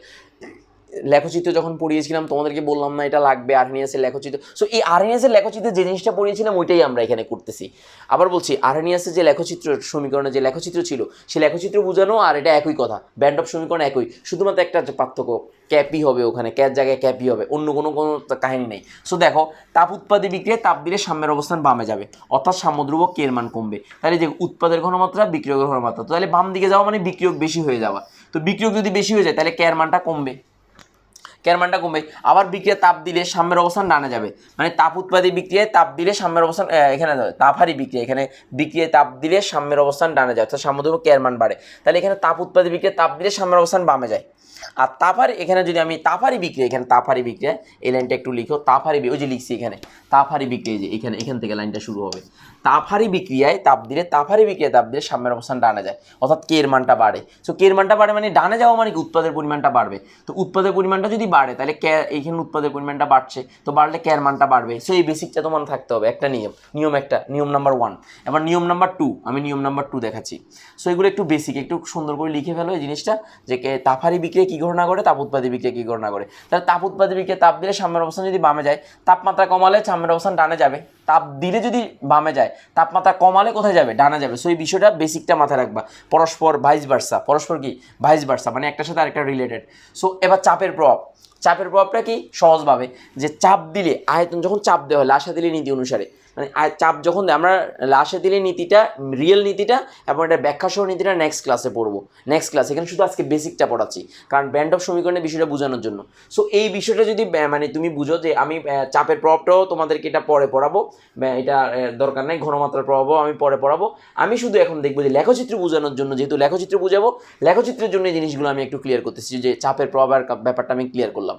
[SPEAKER 1] লেখচিত্র যখন পড়িয়েছিলাম তোমাদেরকে বললাম না এটা লাগবে আর্হেনিয়াসের লেখচিত্র। সো এই আর্হেনিয়াসের লেখচিত্রে যে জিনিসটা পড়িয়েছিলাম ওইটাই আমরা এখানে করতেছি। আবার বলছি আর্হেনিয়াসের যে লেখচিত্র সমীকরণে যে লেখচিত্র ছিল সেই লেখচিত্র বোঝানো আর এটা একই কথা, ব্যান্ড অফ সমীকরণ একই, শুধুমাত্র একটা পার্থক্য ক্যাপই হবে, ওখানে ক্যার জায়গায় ক্যাপই হবে, অন্য কোনো কাহিনী নেই। সো দেখো তাপ উৎপাদী বিক্রিয়ায় তাপ দিলে সাম্যের অবস্থান বামে যাবে, অর্থাৎ সাম্যধ্রুবক কে এর মান কমবে। তাহলে যে উৎপাদের ঘনমাত্রা বিক্রিয়কের ঘনমাত্রা, তো তাহলে বাম দিকে যাওয়া মানে বিক্রিয়ক বেশি হয়ে যাওয়া, তো বিক্রিয়ক যদি বেশি হয়ে যায় তাহলে কে এর মানটা কমবে, কের মানটা কমবে। আবার বিক্রিয়া তাপ দিলে সাম্যের অবস্থান ডানে যাবে, মানে তাপ উৎপাদী বিক্রিয়ায় তাপ দিলে সাম্যের অবস্থান এখানে তাপহারী বিক্রিয়া, এখানে বিক্রিয়ায় তাপ দিলে সাম্যের অবস্থান ডানে যায়, অর্থাৎ সাম্যধ্রুবক কে এর মান বাড়ে। তাহলে এখানে তাপ উৎপাদী বিক্রিয়ায় তাপ দিলে সাম্যের অবস্থান বামে যায়। আর তাপহারী, এখানে যদি আমি তাপহারী বিক্রিয়া, এখানে তাপহারী বিক্রিয়া এই লাইনটা একটু লিখো, তাপহারী ওই যে লিখছি এখানে তাপহারী বিক্রিয়া, যে এখান থেকে লাইনটা শুরু হবে, তাপহারী বিক্রিয়ায় তাপ দিলে সাম্যের অবস্থান ডানে যায়, অর্থাৎ কে এর মানটা বাড়ে। সো কে এর মানটা বাড়ে মানে ডানে যাওয়া মানে কি উৎপাদের পরিমাণটা বাড়বে, তো উৎপাদের পরিমাণটা যদি বাড়ে তাহলে এইখানে উৎপাদের পরিমাণটা বাড়ছে, তো বাড়লে কে এর মানটা বাড়বে। সো এই বেসিকটা তোমার থাকতে হবে, একটা নিয়ম নাম্বার 1। এবার নিয়ম নাম্বার 2, আমি নিয়ম নাম্বার 2 দেখাচ্ছি। সো এগুলো একটু বেসিক, একটু সুন্দর করে লিখে ফেলো এই জিনিসটা, যে তাপহারী বিক্রিয়া কী ঘটনা করে, তাপ উৎপাদী বিক্রিয়া কী ঘটনা করে। তাহলে তাপ উৎপাদী বিক্রিয়া তাপ দিলে সাম্যের অবস্থান যদি বামে যায়, তাপমাত্রা কমালে সাম্যের অবস্থান ডানে যাবে, তাপ দিলে যদি বামে যায় তাপমাত্রা কমালে কোথায় যাবে, ডানে যাবে। সো এই বিষয়টা বেসিকটা মাথায় রাখবা, পরস্পর ভাইস ভার্সা, মানে একটার সাথে আরেকটা রিলেটেড। সো এবার চাপের প্রভাবটা কি, সহজভাবে যে চাপ দিলে আয়তন যখন চাপ দেওয়া হয় লাসাদিলি নীতি অনুসারে, মানে চাপ যখন আমরা লাসাদিলি নীতিটা রিয়েল নীতিটা এবং এটা ব্যাখ্যা সহ নীতিটা নেক্সট ক্লাসে পড়বো, এখানে শুধু আজকে বেসিকটা পড়াচ্ছি, কারণ ব্যান্ড অফ সমীকরণের বিষয়টা বোঝানোর জন্য। সো এই বিষয়টা যদি মানে তুমি বুঝো যে আমি চাপের প্রভাবটাও তোমাদেরকে এটা পরে পড়াবো, এটা দরকার নাই, ঘনমাত্রার প্রভাবও আমি পরে পড়াবো, আমি শুধু এখন দেখবো যে লেখচিত্র বোঝানোর জন্য, যেহেতু লেখচিত্র বুঝাবো, লেখচিত্রের জন্য এই জিনিসগুলো আমি একটু ক্লিয়ার করতেছি, যে চাপের প্রভাবের ব্যাপারটা আমি ক্লিয়ার করলাম,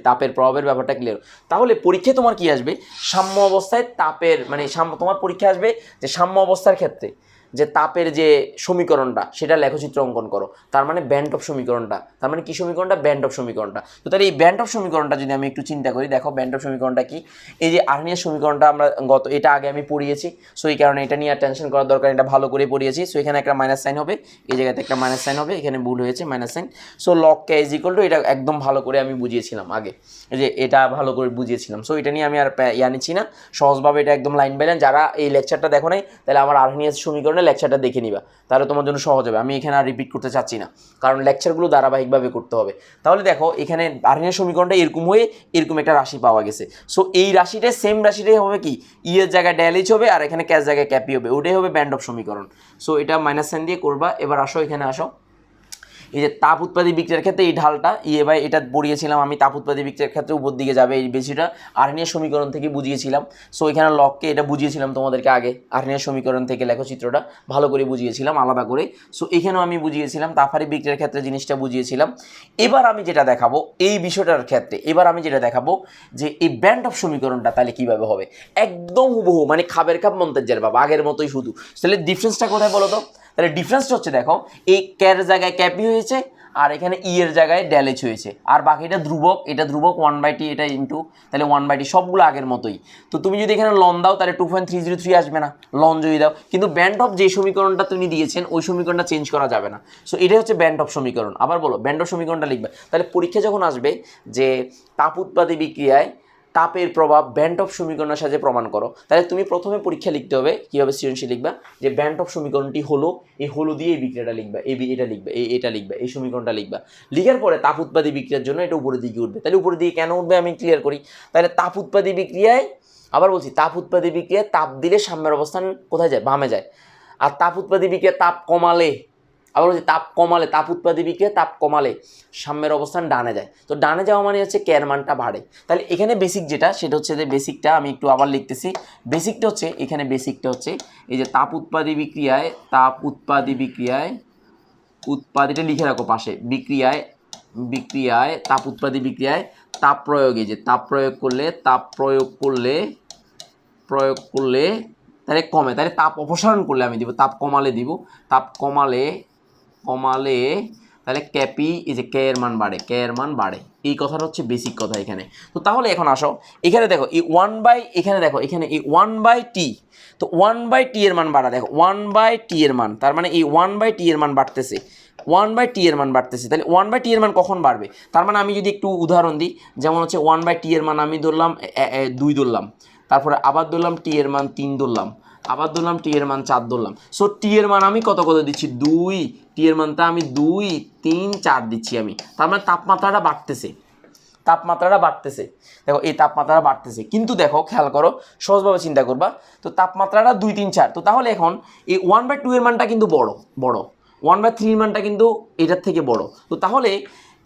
[SPEAKER 1] তাপের প্রভাবের ব্যাপারটা ক্লিয়ার। তাহলে পরীক্ষায় তোমার কি আসবে, সাম্য অবস্থায় তাপের মানে তোমার পরীক্ষা আসবে যে সাম্য অবস্থার ক্ষেত্রে যে তাপের যে সমীকরণটা সেটা লেখচিত্র অঙ্কন করো, তার মানে ব্যান্ড অফ সমীকরণটা, তার মানে কি সমীকরণটা, ব্যান্ড অফ সমীকরণটা। তো তাহলে এই ব্যান্ড অফ সমীকরণটা যদি আমি একটু চিন্তা করি, দেখো ব্যান্ড অফ সমীকরণটা কি, এই যে আর্হেনিয়াস সমীকরণটা আমরা এটা আগে আমি পড়িয়েছি, সো এই কারণে এটা নিয়ে আর টেনশন করার দরকার, এটা ভালো করে পড়িয়েছি। সো এখানে একটা মাইনাস সাইন হবে, এই জায়গাতে একটা মাইনাস সাইন হবে, এখানে ভুল হয়েছে minus sine. So log K is equal to, এটা একদম ভালো করে আমি বুঝিয়েছিলাম আগে, এই যে এটা ভালো করে বুঝিয়েছিলাম। সো এটা নিয়ে আমি আর নিচ্ছি না, সহজভাবে এটা একদম লাইন বাই লাইন, যারা এই লেকচারটা দেখো নাই তাহলে আমার আর্হেনিয়াস সমীকরণের লেকচারটা দেখে নিবা, তাহলে তোমার জন্য সহজ হবে। আমি এখানে আর রিপিট করতে চাচ্ছি না, কারণ লেকচারগুলো ধারাবাহিকভাবে করতে হবে। তাহলে দেখো এখানে আর্হেনিয়াস সমীকরণটা এরকম হয়ে এরকম একটা রাশি পাওয়া গেছে। সো এই রাশিটা সেম রাশিটাই হবে কি, ই এর জায়গায় ড্যালিচ হবে আর এখানে ক্যাশ জায়গায় ক্যাপি হবে, ওটাই হবে ব্যান্ড অফ সমীকরণ। সো এটা মাইনাস সাইন দিয়ে করবা। এবার আসো এখানে আসো, এই যে তাপ উৎপাদী বিক্রিয়ার ক্ষেত্রে এই ঢালটা ভাই এটা পড়িয়েছিলাম আমি, তাপ উৎপাদী বিক্রিয়ার ক্ষেত্রে উপর দিকে যাবে এই বেশিটা আর্হেনিয়াস সমীকরণ থেকে বুঝিয়েছিলাম। সো এখানে লককে এটা বুঝিয়েছিলাম তোমাদেরকে আগে, আর্হেনিয়াস সমীকরণ থেকে লেখচিত্রটা ভালো করে বুঝিয়েছিলাম আলাদা করে। সো এখানেও আমি বুঝিয়েছিলাম, তাপহারী বিক্রিয়ার ক্ষেত্রে জিনিসটা বুঝিয়েছিলাম। এবার আমি যেটা দেখাবো এই বিষয়টার ক্ষেত্রে, যে এই ব্যান্ড অফ সমীকরণটা তাহলে কীভাবে হবে, একদম হুবহু মানে খাবের খাপ মন্তব্যের ভাব আগের মতোই শুধু। তাহলে ডিফারেন্সটা কোথায় বলো তো, তাহলে ডিফারেন্সটা হচ্ছে দেখো এই ক্যার জায়গায় ক্যাপি হয়েছে আর এখানে ই এর জায়গায় ড্যালেজ হয়েছে, আর বাকিটা ধ্রুবক, এটা ধ্রুবক 1/t, এটা ইন্টু, তাহলে 1/t সবগুলো আগের মতোই। তো তুমি যদি এখানে লন দাও তাহলে 2.303 আসবে না, লন যদি দাও, কিন্তু ব্যান্ড অফ যে সমীকরণটা তুমি দিয়েছেন ওই সমীকরণটা চেঞ্জ করা যাবে না। সো এটাই হচ্ছে ব্যান্ড অফ সমীকরণ। আবার বলো ব্যান্ড অফ সমীকরণটা লিখবে, তাহলে পরীক্ষা যখন আসবে যে তাপ উৎপাদী বিক্রিয়ায় তাপের প্রভাব ব্যান্ড অফ সমীকরণের সাথে প্রমাণ করো, তাহলে তুমি প্রথমে পরীক্ষা লিখতে হবে, কীভাবে সৃজনশীল লিখবা, যে ব্যান্ড অফ সমীকরণটি হলো, এই হলো দিয়ে এই বিক্রিয়াটা লিখবা, এটা লিখবা, এটা লিখবা, এই সমীকরণটা লিখবা। লিখার পরে তাপ উৎপাদী বিক্রিয়ার জন্য এটা উপরের দিকে উঠবে। তাহলে উপরের দিকে কেন উঠবে আমি ক্লিয়ার করি। তাহলে তাপ উৎপাদী বিক্রিয়ায়, আবার বলছি, তাপ উৎপাদী বিক্রিয়ায় তাপ দিলে সাম্যের অবস্থান কোথায় যায়, বামে যায়। আর তাপ উৎপাদী বিক্রিয়া তাপ কমালে, আবার বলছি তাপ কমালে, তাপ উৎপাদী বিক্রিয়া তাপ কমালে সাম্যের অবস্থান ডানে যায়। তো ডানে যাওয়া মানে হচ্ছে কের মানটা বাড়ে। তাহলে এখানে বেসিক যেটা সেটা হচ্ছে যে বেসিকটা আমি একটু আবার লিখতেছি, বেসিকটা হচ্ছে এখানে বেসিকটা হচ্ছে এই যে তাপ উৎপাদী বিক্রিয়ায় উৎপাদীটা লিখে রাখো পাশে, বিক্রিয়ায় তাপ উৎপাদী বিক্রিয়ায় তাপ প্রয়োগে, যে তাপ প্রয়োগ করলে তাহলে কমে, তাহলে তাপ অপসারণ করলে আমি দিব, তাপ কমালে দিব, তাপ কমালে তাহলে ক্যাপি এই যে কে এর মান বাড়ে, এই কথাটা হচ্ছে বেসিক কথা এখানে। তো তাহলে এখন আসো এখানে দেখো এই এখানে দেখো এখানে এই 1/t, তো 1/t এর মান বাড়া, দেখো 1/t এর মান, তার মানে এই 1/t এর মান বাড়তেছে, 1/t এর মান বাড়তেছে, তাহলে 1/t এর মান কখন বাড়বে? তার মানে আমি যদি একটু উদাহরণ দিই, যেমন হচ্ছে 1/t এর মান আমি ধরলাম 2 ধরলাম, তারপরে আবার ধরলাম t এর মান 3 ধরলাম, আবার ধরলাম t এর মান 4 ধরলাম। সো t এর মান আমি কত দিচ্ছি? 2। t এর মানটা আমি 2 3 4 দিচ্ছি আমি, তার মানে তাপমাত্রাটা বাড়তেছে, তাপমাত্রাটা বাড়তেছে। দেখো এই তাপমাত্রাটা বাড়তেছে, কিন্তু দেখো খেয়াল করো, সহজভাবে চিন্তা করবা, তো তাপমাত্রাটা 2 3 4, তো তাহলে এখন এই 1/2 এর মানটা কিন্তু বড়, 1/3 এর মানটা কিন্তু এটার থেকে বড়। তো তাহলে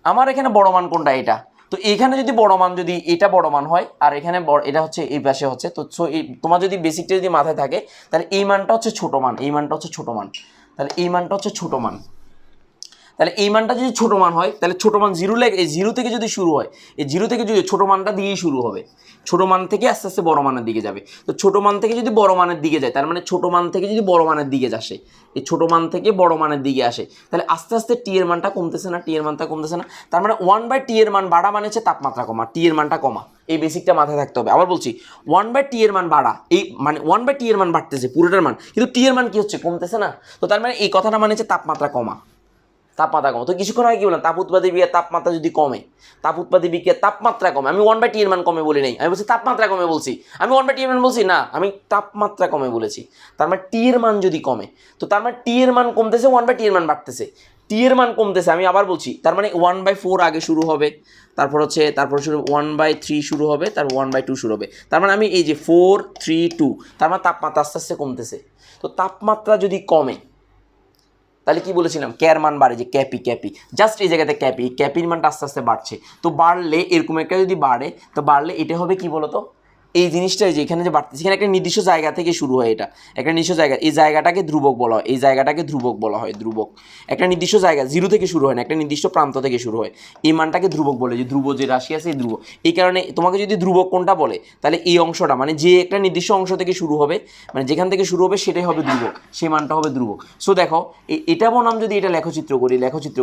[SPEAKER 1] আমার এখানে বড় মান কোনটা? এটা। তো এখানে যদি বড় মান, যদি এটা বড় মান হয় আর এখানে এটা হচ্ছে এই পাশে হচ্ছে, তো এই তোমার যদি বেসিকটা যদি মাথায় থাকে, তাহলে এই মানটা হচ্ছে ছোট মান, এই মানটা হচ্ছে ছোট মান, তাহলে এই মানটা হচ্ছে ছোট মান। তাহলে এই মানটা যদি ছোট মান হয়, তাহলে ছোট মান এই 0 থেকে যদি শুরু হয়, এই 0 থেকে যদি ছোট মানটা দিয়েই শুরু হবে, ছোট মান থেকে আস্তে আস্তে বড় মানের দিকে যাবে। তো ছোট মান থেকে যদি বড় মানের দিকে যায়, তার মানে ছোট মান থেকে যদি বড় মানের দিকে আসে, এই ছোট মান থেকে বড় মানের দিকে আসে, তাহলে আস্তে আস্তে টি এর মানটা কমতেছে না, টি এর মানটা কমতেছে না, তার মানে 1/t এর মান বাড়া মানে হচ্ছে তাপমাত্রা কমা, টি এর মানটা কমা। এই বেসিকটা মাথায় থাকতে হবে। আবার বলছি, 1/t এর মান বাড়া, এই মানে 1/t এর মান বাড়তেছে পুরোটার মান, কিন্তু টি এর মান কি হচ্ছে? কমতেছে না। তো তার মানে এই কথাটা মানে হচ্ছে তাপমাত্রা কমা, তাপমাত্রা কমে। তো কিছুক্ষণ আগে কি বললাম? তাপ উৎপাদী বিক্রিয়ার তাপমাত্রা যদি কমে, তাপ উৎপাদী বিক্রিয়ার তাপমাত্রা কমে, আমি 1/t এর মান কমে বলি নাই, আমি বলছি তাপমাত্রা কমে বলছি, আমি 1/t এর মান বলছি না, আমি তাপমাত্রা কমে বলেছি। তার মানে টি এর মান যদি কমে, তো তার মানে টি এর মান কমতেছে, 1/t এর মান বাড়তেছে, টি এর মান কমতেছে, আমি আবার বলছি, তার মানে 1/4 আগে শুরু হবে, তারপর শুরু 1/3 শুরু হবে, তারপর 1/2 শুরু হবে, তার মানে আমি এই যে 4 3 2, তার মানে তাপমাত্রা আস্তে আস্তে কমতেছে। তো তাপমাত্রা যদি কমে, তাহলে কি বলেছিলাম? ক্যার মান বাড়ে, যে ক্যাপি, জাস্ট এই জায়গাতে ক্যাপির মানটা আস্তে আস্তে বাড়ছে। তো বাড়লে এরকম একটা যদি বাড়ে, তো বাড়লে এটা হবে কি বলতো? এই জিনিসটাই যে এখানে যে বাড়তেছে, এখানে একটা নির্দিষ্ট জায়গা থেকে শুরু হয়, এটা একটা নির্দিষ্ট জায়গা, এই জায়গাটাকে ধ্রুবক বলা হয়, এই জায়গাটাকে ধ্রুবক বলা হয়, ধ্রুবক। একটা নির্দিষ্ট জায়গা 0 থেকে শুরু হয় না, একটা নির্দিষ্ট প্রান্ত থেকে শুরু হয়, এই মানটাকে ধ্রুবক বলে, যে ধ্রুব যে রাশি আছে এই ধ্রুবক। এই কারণে তোমাকে যদি ধ্রুবক কোনটা বলে, তাহলে এই অংশটা, মানে যে একটা নির্দিষ্ট অংশ থেকে শুরু হবে, মানে যেখান থেকে শুরু হবে সেটাই হবে ধ্রুবক, সেই মানটা হবে ধ্রুবক। সো দেখো এটা বনাম যদি এটা লেখচিত্র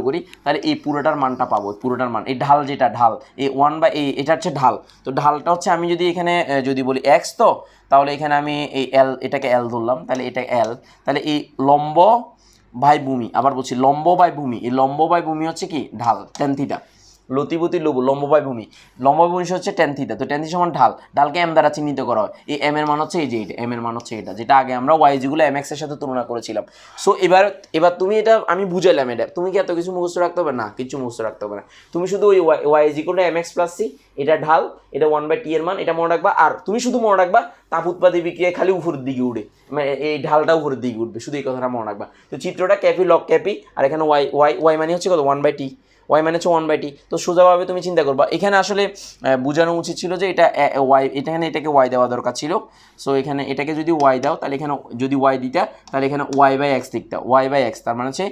[SPEAKER 1] করি, তাহলে এই পুরোটার মানটা পাবো, পুরোটার মান, এই ঢাল যেটা ঢাল, এই 1/, এটা হচ্ছে ঢাল, তো ঢালটা হচ্ছে আমি যদি এখানে যদি বলি x, তো তাহলে এখানে আমি এই এল, এটাকে এল ধরলাম, তাহলে এটা এল, তাহলে এই লম্ব বাই ভূমি, আবার বলছি লম্ব বাই ভূমি, এই লম্ব বাই ভূমি হচ্ছে কি? ঢাল, tan থিটা, লতিপতি লবু, লম্ব বাই ভূমি, লম্ব বাই ভূমি হচ্ছে tan থিটা, তো tan থিটা সমান ঢাল, ঢালকে এম দ্বারা চিহ্নিত করা হয়, এই এম এর মান হচ্ছে এই যে এটা, এম এর মান হচ্ছে এটা, যেটা আগে আমরা ওয়াই যেগুলো এম এক্স এর সাথে তুলনা করেছিলাম। সো এবার তুমি এটা আমি বুঝাইলাম, এটা তুমি কি এত কিছু মুখস্থ রাখতে হবে না? কিছু মুখস্থ রাখতে হবে না, তুমি শুধু ওই ওয়াই যেগুলো এম এক্স প্লাস সি, এটা ঢাল, এটা 1/t এর মান, এটা মনে রাখবা। আর তুমি শুধু মনে রাখবা তাপ উৎপাদী বিক্রিয়ায় খালি উপরের দিকে উঠে, মানে এই ঢালটা উপরের দিকে উঠবে, শুধু এই কথাটা মনে রাখবা। তো চিত্রটা ক্যাপি লগ ক্যাপি, আর এখানে ওয়াই মানে হচ্ছে কত? 1/t, ওয়াই মানে হচ্ছে 1/t। তো সোজাভাবে তুমি চিন্তা করবা, এখানে আসলে বোঝানো উচিত ছিল যে এটা ওয়াই, এখানে এটাকে ওয়াই দেওয়া দরকার ছিল। সো এখানে এটাকে যদি ওয়াই দাও, তাহলে এখানে যদি ওয়াই দিতা, তাহলে এখানে ওয়াই/x লিখতা, ওয়াই/x, তার মানে হচ্ছে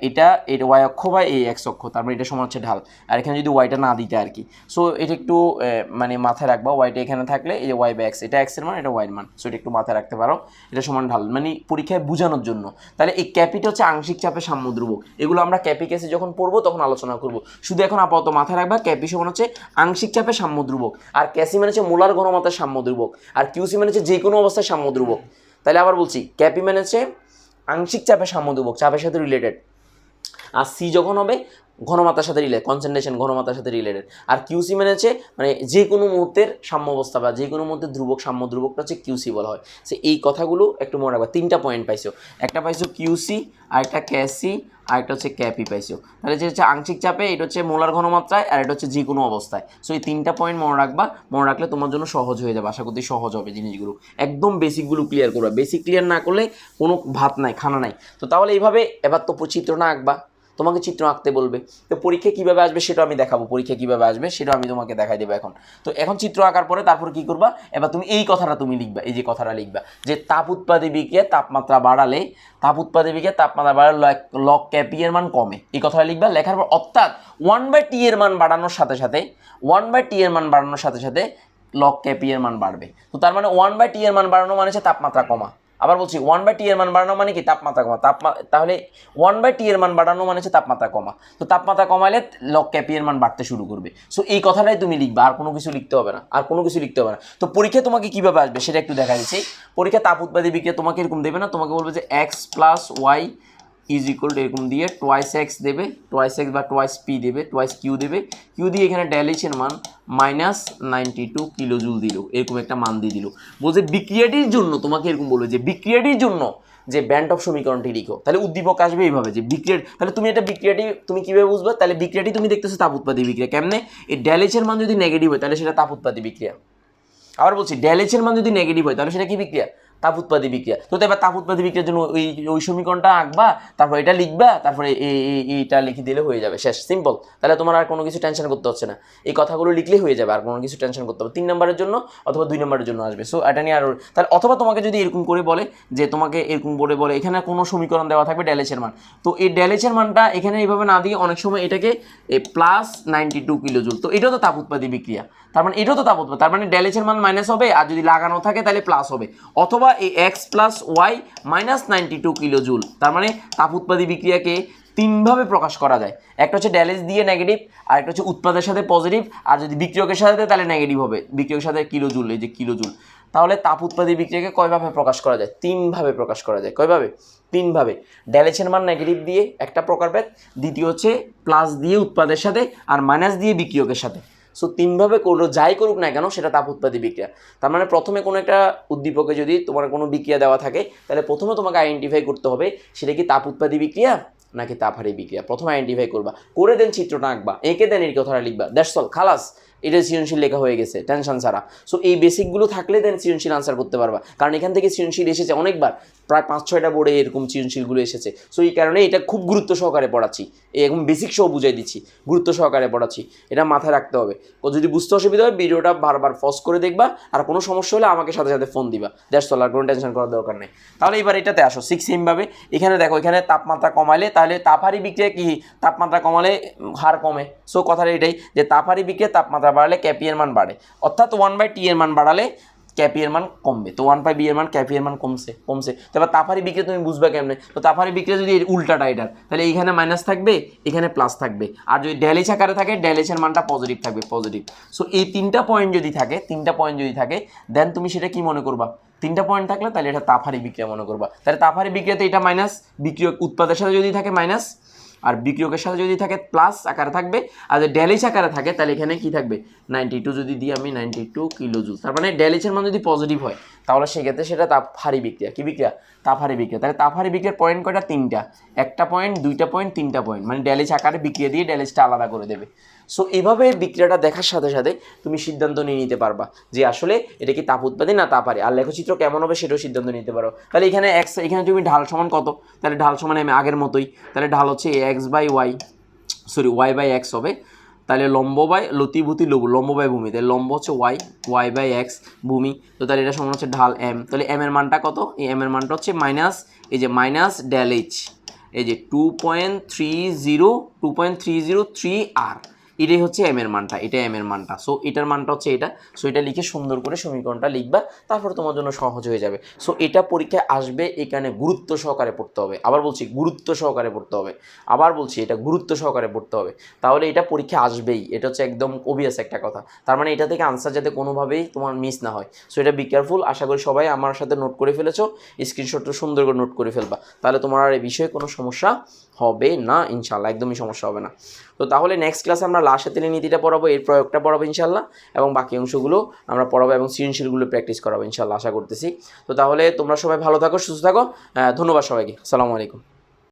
[SPEAKER 1] এটা ওয়াই অক্ষ বা এই এক্স অক্ষ, তার মানে এটা সমান হচ্ছে ঢাল। আর এখানে যদি ওয়াইটা না দিতে আর কি। সো এটা একটু মানে মাথায় রাখবা, ওয়াইটা এখানে থাকলে এই যে ওয়াই/x, এটা এক্স এর মান, এটা ওয়াই এর মান, সো এটা একটু মাথায় রাখতে পারো, এটা সমান ঢাল, মানে পরীক্ষায় বোঝানোর জন্য। তাহলে এই ক্যাপিটা হচ্ছে আংশিক চাপে সাম্য ধ্রুবক, এগুলো আমরা ক্যাপি কেসে যখন পড়বো তখন আলোচনা করবো। শুধু এখন আপাতত মাথায় রাখবা, ক্যাপি সমান হচ্ছে আংশিক চাপে সাম্য ধ্রুবক, আর ক্যাসি মানে হচ্ছে মোলার ঘনমাত্রার সাম্য ধ্রুবক, আর কিউসি মানে হচ্ছে যে কোনো অবস্থায় সাম্য ধ্রুবক। তাহলে আবার বলছি, ক্যাপি মানে হচ্ছে আংশিক চাপে সাম্য ধ্রুবক, চাপের সাথে রিলেটেড, আর সি যখন হবে ঘনমাত্রার সাথে রিলেটেড, কনসেন্ট্রেশন ঘনমাত্রার সাথে রিলেটেড, আর কিউসি মানে হচ্ছে মানে যে কোনো মুহূর্তের সাম্য অবস্থা বা যে কোনো মুহূর্তের ধ্রুবক সাম্য ধ্রুবকটা হচ্ছে কিউসি বলা হয়। সে এই কথাগুলো একটু মনে রাখবা। 3টা পয়েন্ট পাইছো, একটা পাইছো কিউসি, আরেকটা ক্যাসি, আরেকটা হচ্ছে ক্যাপি পাইছো। তাহলে যে হচ্ছে আংশিক চাপে, এটা হচ্ছে মোলার ঘনমাত্রায়, আর এটা হচ্ছে যে কোনো অবস্থায়। সো এই 3টা পয়েন্ট মনে রাখবা, মনে রাখলে তোমার জন্য সহজ হয়ে যাবে, আশা করতে সহজ হবে জিনিসগুলো। একদম বেসিকগুলো ক্লিয়ার করবা, বেসিক ক্লিয়ার না করলে কোনো ভাত নাই, খানা নাই। তো তাহলে এইভাবে এবার তো চিত্রটা আঁকবা, তোমাকে চিত্র আঁকতে বলবে, তো পরীক্ষা কীভাবে আসবে সেটা আমি দেখাবো, পরীক্ষা কীভাবে আসবে সেটা আমি তোমাকে দেখাই দেবো এখন। তো এখন চিত্র আঁকার পরে তারপর কী করবা? এবার তুমি এই কথাটা তুমি লিখবা, এই যে কথাটা লিখবা যে তাপ উৎপাদী বিক্রিয়ায় তাপমাত্রা বাড়ালে, তাপ উৎপাদী বিক্রিয়ায় তাপমাত্রা বাড়ালে লগ ক্যাপি এর মান কমে, এই কথাটা লিখবা। লেখার পর অর্থাৎ 1/t এর মান বাড়ানোর সাথে সাথে, 1/t এর মান বাড়ানোর সাথে সাথে লগ ক্যাপি এর মান বাড়বে। তো তার মানে 1/t এর মান বাড়ানো মানে হচ্ছে তাপমাত্রা কমা। আবার বলছি 1/t এর মান বাড়ানো মানে কি? তাপমাত্রা কমা। তাহলে 1/t এর মান বাড়ানো মানে হচ্ছে তাপমাত্রা কমা। তো তাপমাত্রা কমালে লগ ক্যাপি এর মান বাড়তে শুরু করবে। সো এই কথাটাই তুমি লিখবা, আর কোনো কিছু লিখতে হবে না, আর কোনো কিছু লিখতে হবে না। তো পরীক্ষা তোমাকে কীভাবে আসবে সেটা একটু দেখা দিচ্ছি। পরীক্ষা তাপ উৎপাদী বিক্রিয়া তোমাকে এরকম দেবে না, তোমাকে বলবে যে x + y is equal to এরকম দিয়ে টোয়াইস এক্স দেবে, টোয়াইস এক্স বা টোয়াইস পি দেবে, টোয়াইস কিউ দেবে, কিউ দিয়ে এখানে ডেল এইচের মান -92 কিলো জুল দিল, এরকম একটা মান দিয়ে দিল। বলছে বিক্রিয়াটির জন্য তোমাকে এরকম বলবে যে বিক্রিয়াটির জন্য যে ব্যান্ড অফ সমীকরণটি লিখো, তাহলে উদ্দীপক আসবে এইভাবে যে বিক্রিয়া, তাহলে তুমি এটা বিক্রিয়াটি তুমি কীভাবে বুঝবে, তাহলে বিক্রিয়াটি তুমি দেখতেছো তাপ উৎপাদী বিক্রিয়া, কেমনে এই ডেল এইচের মান যদি নেগেটিভ হয় তাহলে সেটা তাপ উৎপাদী বিক্রিয়া। আবার বলছি ডেল এইচের মান যদি নেগেটিভ হয় তাহলে সেটা কি বিক্রিয়া, তাপ উৎপাদী বিক্রিয়া। তো এবার তাপ উৎপাদী বিক্রিয়ার জন্য ওই সমীকরণটা আঁকবা, তারপর এটা লিখবা, তারপরে এইটা লিখে দিলে হয়ে যাবে, শেষ, সিম্পল। তাহলে তোমার আর কোনো কিছু টেনশন করতে হচ্ছে না, এই কথাগুলো লিখলেই হয়ে যাবে, আর কোনো কিছু টেনশন করতে হবে 3 নম্বরের জন্য অথবা 2 নম্বরের জন্য আসবে। সো এটা নিয়ে আর তাহলে, অথবা তোমাকে যদি এরকম করে বলে যে তোমাকে এরকম করে বলে এখানে কোনো সমীকরণ দেওয়া থাকবে ডেল এইচের মান, তো এই ডেল এইচের মানটা এখানে এইভাবে না দিয়ে অনেক সময় এটাকে +92 কিলো জুল, তো এটাও তো তাপ উৎপাদী বিক্রিয়া, তার মানে এটাও তো তাপ উৎপাদী, তার মানে ডেল এইচের মান মাইনাস হবে, আর যদি লাগানো থাকে তাহলে প্লাস হবে, অথবা এই x + y -92 কিলো জুল। তার মানে তাপ উৎপাদী বিক্রিয়াকে 3 ভাবে প্রকাশ করা যায়, একটা হচ্ছে ডেল এইচ দিয়ে নেগেটিভ, আর একটা হচ্ছে উৎপাদের সাথে পজিটিভ, আর যদি বিক্রিয়কের সাথে তাহলে নেগেটিভ হবে, বিক্রিয়কের সাথে কিলো জুল, এই যে কিলো জুল। তাহলে তাপ উৎপাদী বিক্রিয়াকে কয়ভাবে প্রকাশ করা যায়, 3 ভাবে প্রকাশ করা যায়। কয়ভাবে, 3 ভাবে। ডেল এইচের মান নেগেটিভ দিয়ে একটা প্রকারভেদ, দ্বিতীয় হচ্ছে প্লাস দিয়ে উৎপাদের সাথে, আর মাইনাস দিয়ে বিক্রিয়কের সাথে। সো 3 ভাবে করলো, যাই করুক না কেন সেটা তাপ উৎপাদী বিক্রিয়া। তার মানে প্রথমে কোনো একটা উদ্দীপকে যদি তোমার কোনো বিক্রিয়া দেওয়া থাকে, তাহলে প্রথমে তোমাকে আইডেন্টিফাই করতে হবে সেটা কি তাপ উৎপাদী বিক্রিয়া নাকি তাপহারী বিক্রিয়া, প্রথমে আইডেন্টিফাই করবা, করে দেন চিত্রটা আঁকবা, এঁকে দেন এই কথাটা লিখবা, দ্যাটস অল, খালাস, এটা সৃজনশীল লেখা হয়ে গেছে টেনশন ছাড়া। সো এই বেসিকগুলো থাকলে দেন সৃজনশীল আনসার করতে পারবা, কারণ এখান থেকে সৃজনশীল এসেছে অনেকবার, প্রায় 5-6টা বোর্ডে এরকম সৃজনশীলগুলো এসেছে। সো এই কারণে এটা খুব গুরুত্ব সহকারে পড়াচ্ছি, এরকম বেসিক সহ বুঝাই দিচ্ছি, গুরুত্ব সহকারে পড়াচ্ছি, এটা মাথায় রাখতে হবে। যদি বুঝতে অসুবিধা হয় ভিডিওটা বারবার পজ করে দেখবা, আর কোনো সমস্যা হলে আমাকে সাথে সাথে ফোন দিবা, দ্যাটস অল, আর কোনো টেনশন করার দরকার নেই। তাহলে এবার এটাতে আসো, 6 সেমভাবে এখানে দেখো, এখানে তাপমাত্রা কমালে তাহলে তাপহারী বিক্রিয়া কি, তাপমাত্রা কমালে হার কমে। সো কথাটা এটাই যে তাপহারী বিক্রিয়া তাপমাত্রা বাড়ালে ক্যাপি এর মান বাড়ে, অর্থাৎ 1/T এর মান বাড়ালে ক্যাপি এর মান কমবে, তো 1/B এর মান ক্যাপি এর মান কমছে। তো এবার তাপহারী বিক্রিয়া তুমি বুঝবে কেমনে, তো তাপহারী বিক্রিয়া যদি উল্টাটা এটার, তাহলে এইখানে মাইনাস থাকবে, এখানে প্লাস থাকবে, আর যদি ডেল এইচ আকারে থাকে ডেল এইচ এর মানটা পজিটিভ থাকবে, পজিটিভ। সো এই 3টা পয়েন্ট যদি থাকে, দেন তুমি সেটা কি মনে করবা, 3টা পয়েন্ট থাকলে তাহলে এটা তাপহারী বিক্রিয়া মনে করবা। তাহলে তাপহারী বিক্রিয়াতে এটা মাইনাস, বিক্রিয়ক উৎপাদের সাথে যদি থাকে মাইনাস, আর বিক্রিয়কের সাথে যদি থাকে প্লাস আকারে থাকবে, আর যদি ডেল এইচ আকারে থাকে তাহলে এখানে কি থাকবে 92, যদি দিই আমি 92 কিলো জুল। তার মানে ডেল এইচের মান যদি পজিটিভ হয় তাহলে সেক্ষেত্রে সেটা তাপহারী বিক্রিয়া, কি বিক্রিয়া, তাপহারী বিক্রিয়া। তাহলে তাপহারী বিক্রিয়ার পয়েন্ট কয়টা, 3টা, 1টা পয়েন্ট, 2টা পয়েন্ট, 3টা পয়েন্ট, মানে ডেল এইচ আকারে বিক্রিয়া দিয়ে ডেল এইচটা আলাদা করে দেবে। সো এইভাবে বিক্রিয়াটা দেখার সাথে সাথে তুমি সিদ্ধান্ত নিয়ে নিতে পারবা যে আসলে এটা কি তাপ উৎপাদী না তাপহারী, আর লেখচিত্র কেমন হবে সেটাও সিদ্ধান্ত নিতে পারো। তাহলে এখানে এক্স, এখানে তুমি ঢাল সমান কত, তাহলে ঢাল সমান আমি আগের মতোই, তাহলে ঢাল হচ্ছে y/x হবে, তাহলে লম্ব বাই লতিভূতি লম্ব বাই ভূমি, তাহলে লম্ব হচ্ছে y/x ভূমি, তো তাহলে এটা সমান হচ্ছে ঢাল m। তাহলে m এর মানটা কত, এই m এর মানটা হচ্ছে মাইনাস, এই যে মাইনাস ডেল এইচ, এই যে 2.303 আর, এটাই হচ্ছে এম এর মানটা, এটা এম এর মানটা। সো এটার মানটা হচ্ছে এটা। সো এটা লিখে সুন্দর করে সমীকরণটা লিখবা, তারপর তোমার জন্য সহজ হয়ে যাবে। সো এটা পরীক্ষায় আসবে, এখানে গুরুত্ব সহকারে পড়তে হবে, আবার বলছি গুরুত্ব সহকারে পড়তে হবে, আবার বলছি এটা গুরুত্ব সহকারে পড়তে হবে, তাহলে এটা পরীক্ষা আসবেই, এটা হচ্ছে একদম অবভিয়াস একটা কথা। তার মানে এটা থেকে আনসার যাতে কোনোভাবেই তোমার মিস না হয়, সো এটা বি কেয়ারফুল। আশা করি সবাই আমার সাথে নোট করে ফেলেছো, স্ক্রিনশটটা সুন্দর করে নোট করে ফেলবা, তাহলে তোমার আর এই বিষয়ে কোনো সমস্যা হবে না ইনশাল্লাহ, একদমই সমস্যা হবে না। তো তাহলে নেক্সট ক্লাসে আমরা লাসাতেলি নীতিটা পড়াবো, এর প্রয়োগটা পড়াবো ইনশাল্লাহ, এবং বাকি অংশগুলো আমরা পড়াবো এবং সৃজনশীলগুলো প্র্যাকটিস করাবো ইনশাল্লাহ, আশা করতেছি। তো তাহলে তোমরা সবাই ভালো থাকো, সুস্থ থাকো, ধন্যবাদ সবাইকে, আসসালামু আলাইকুম।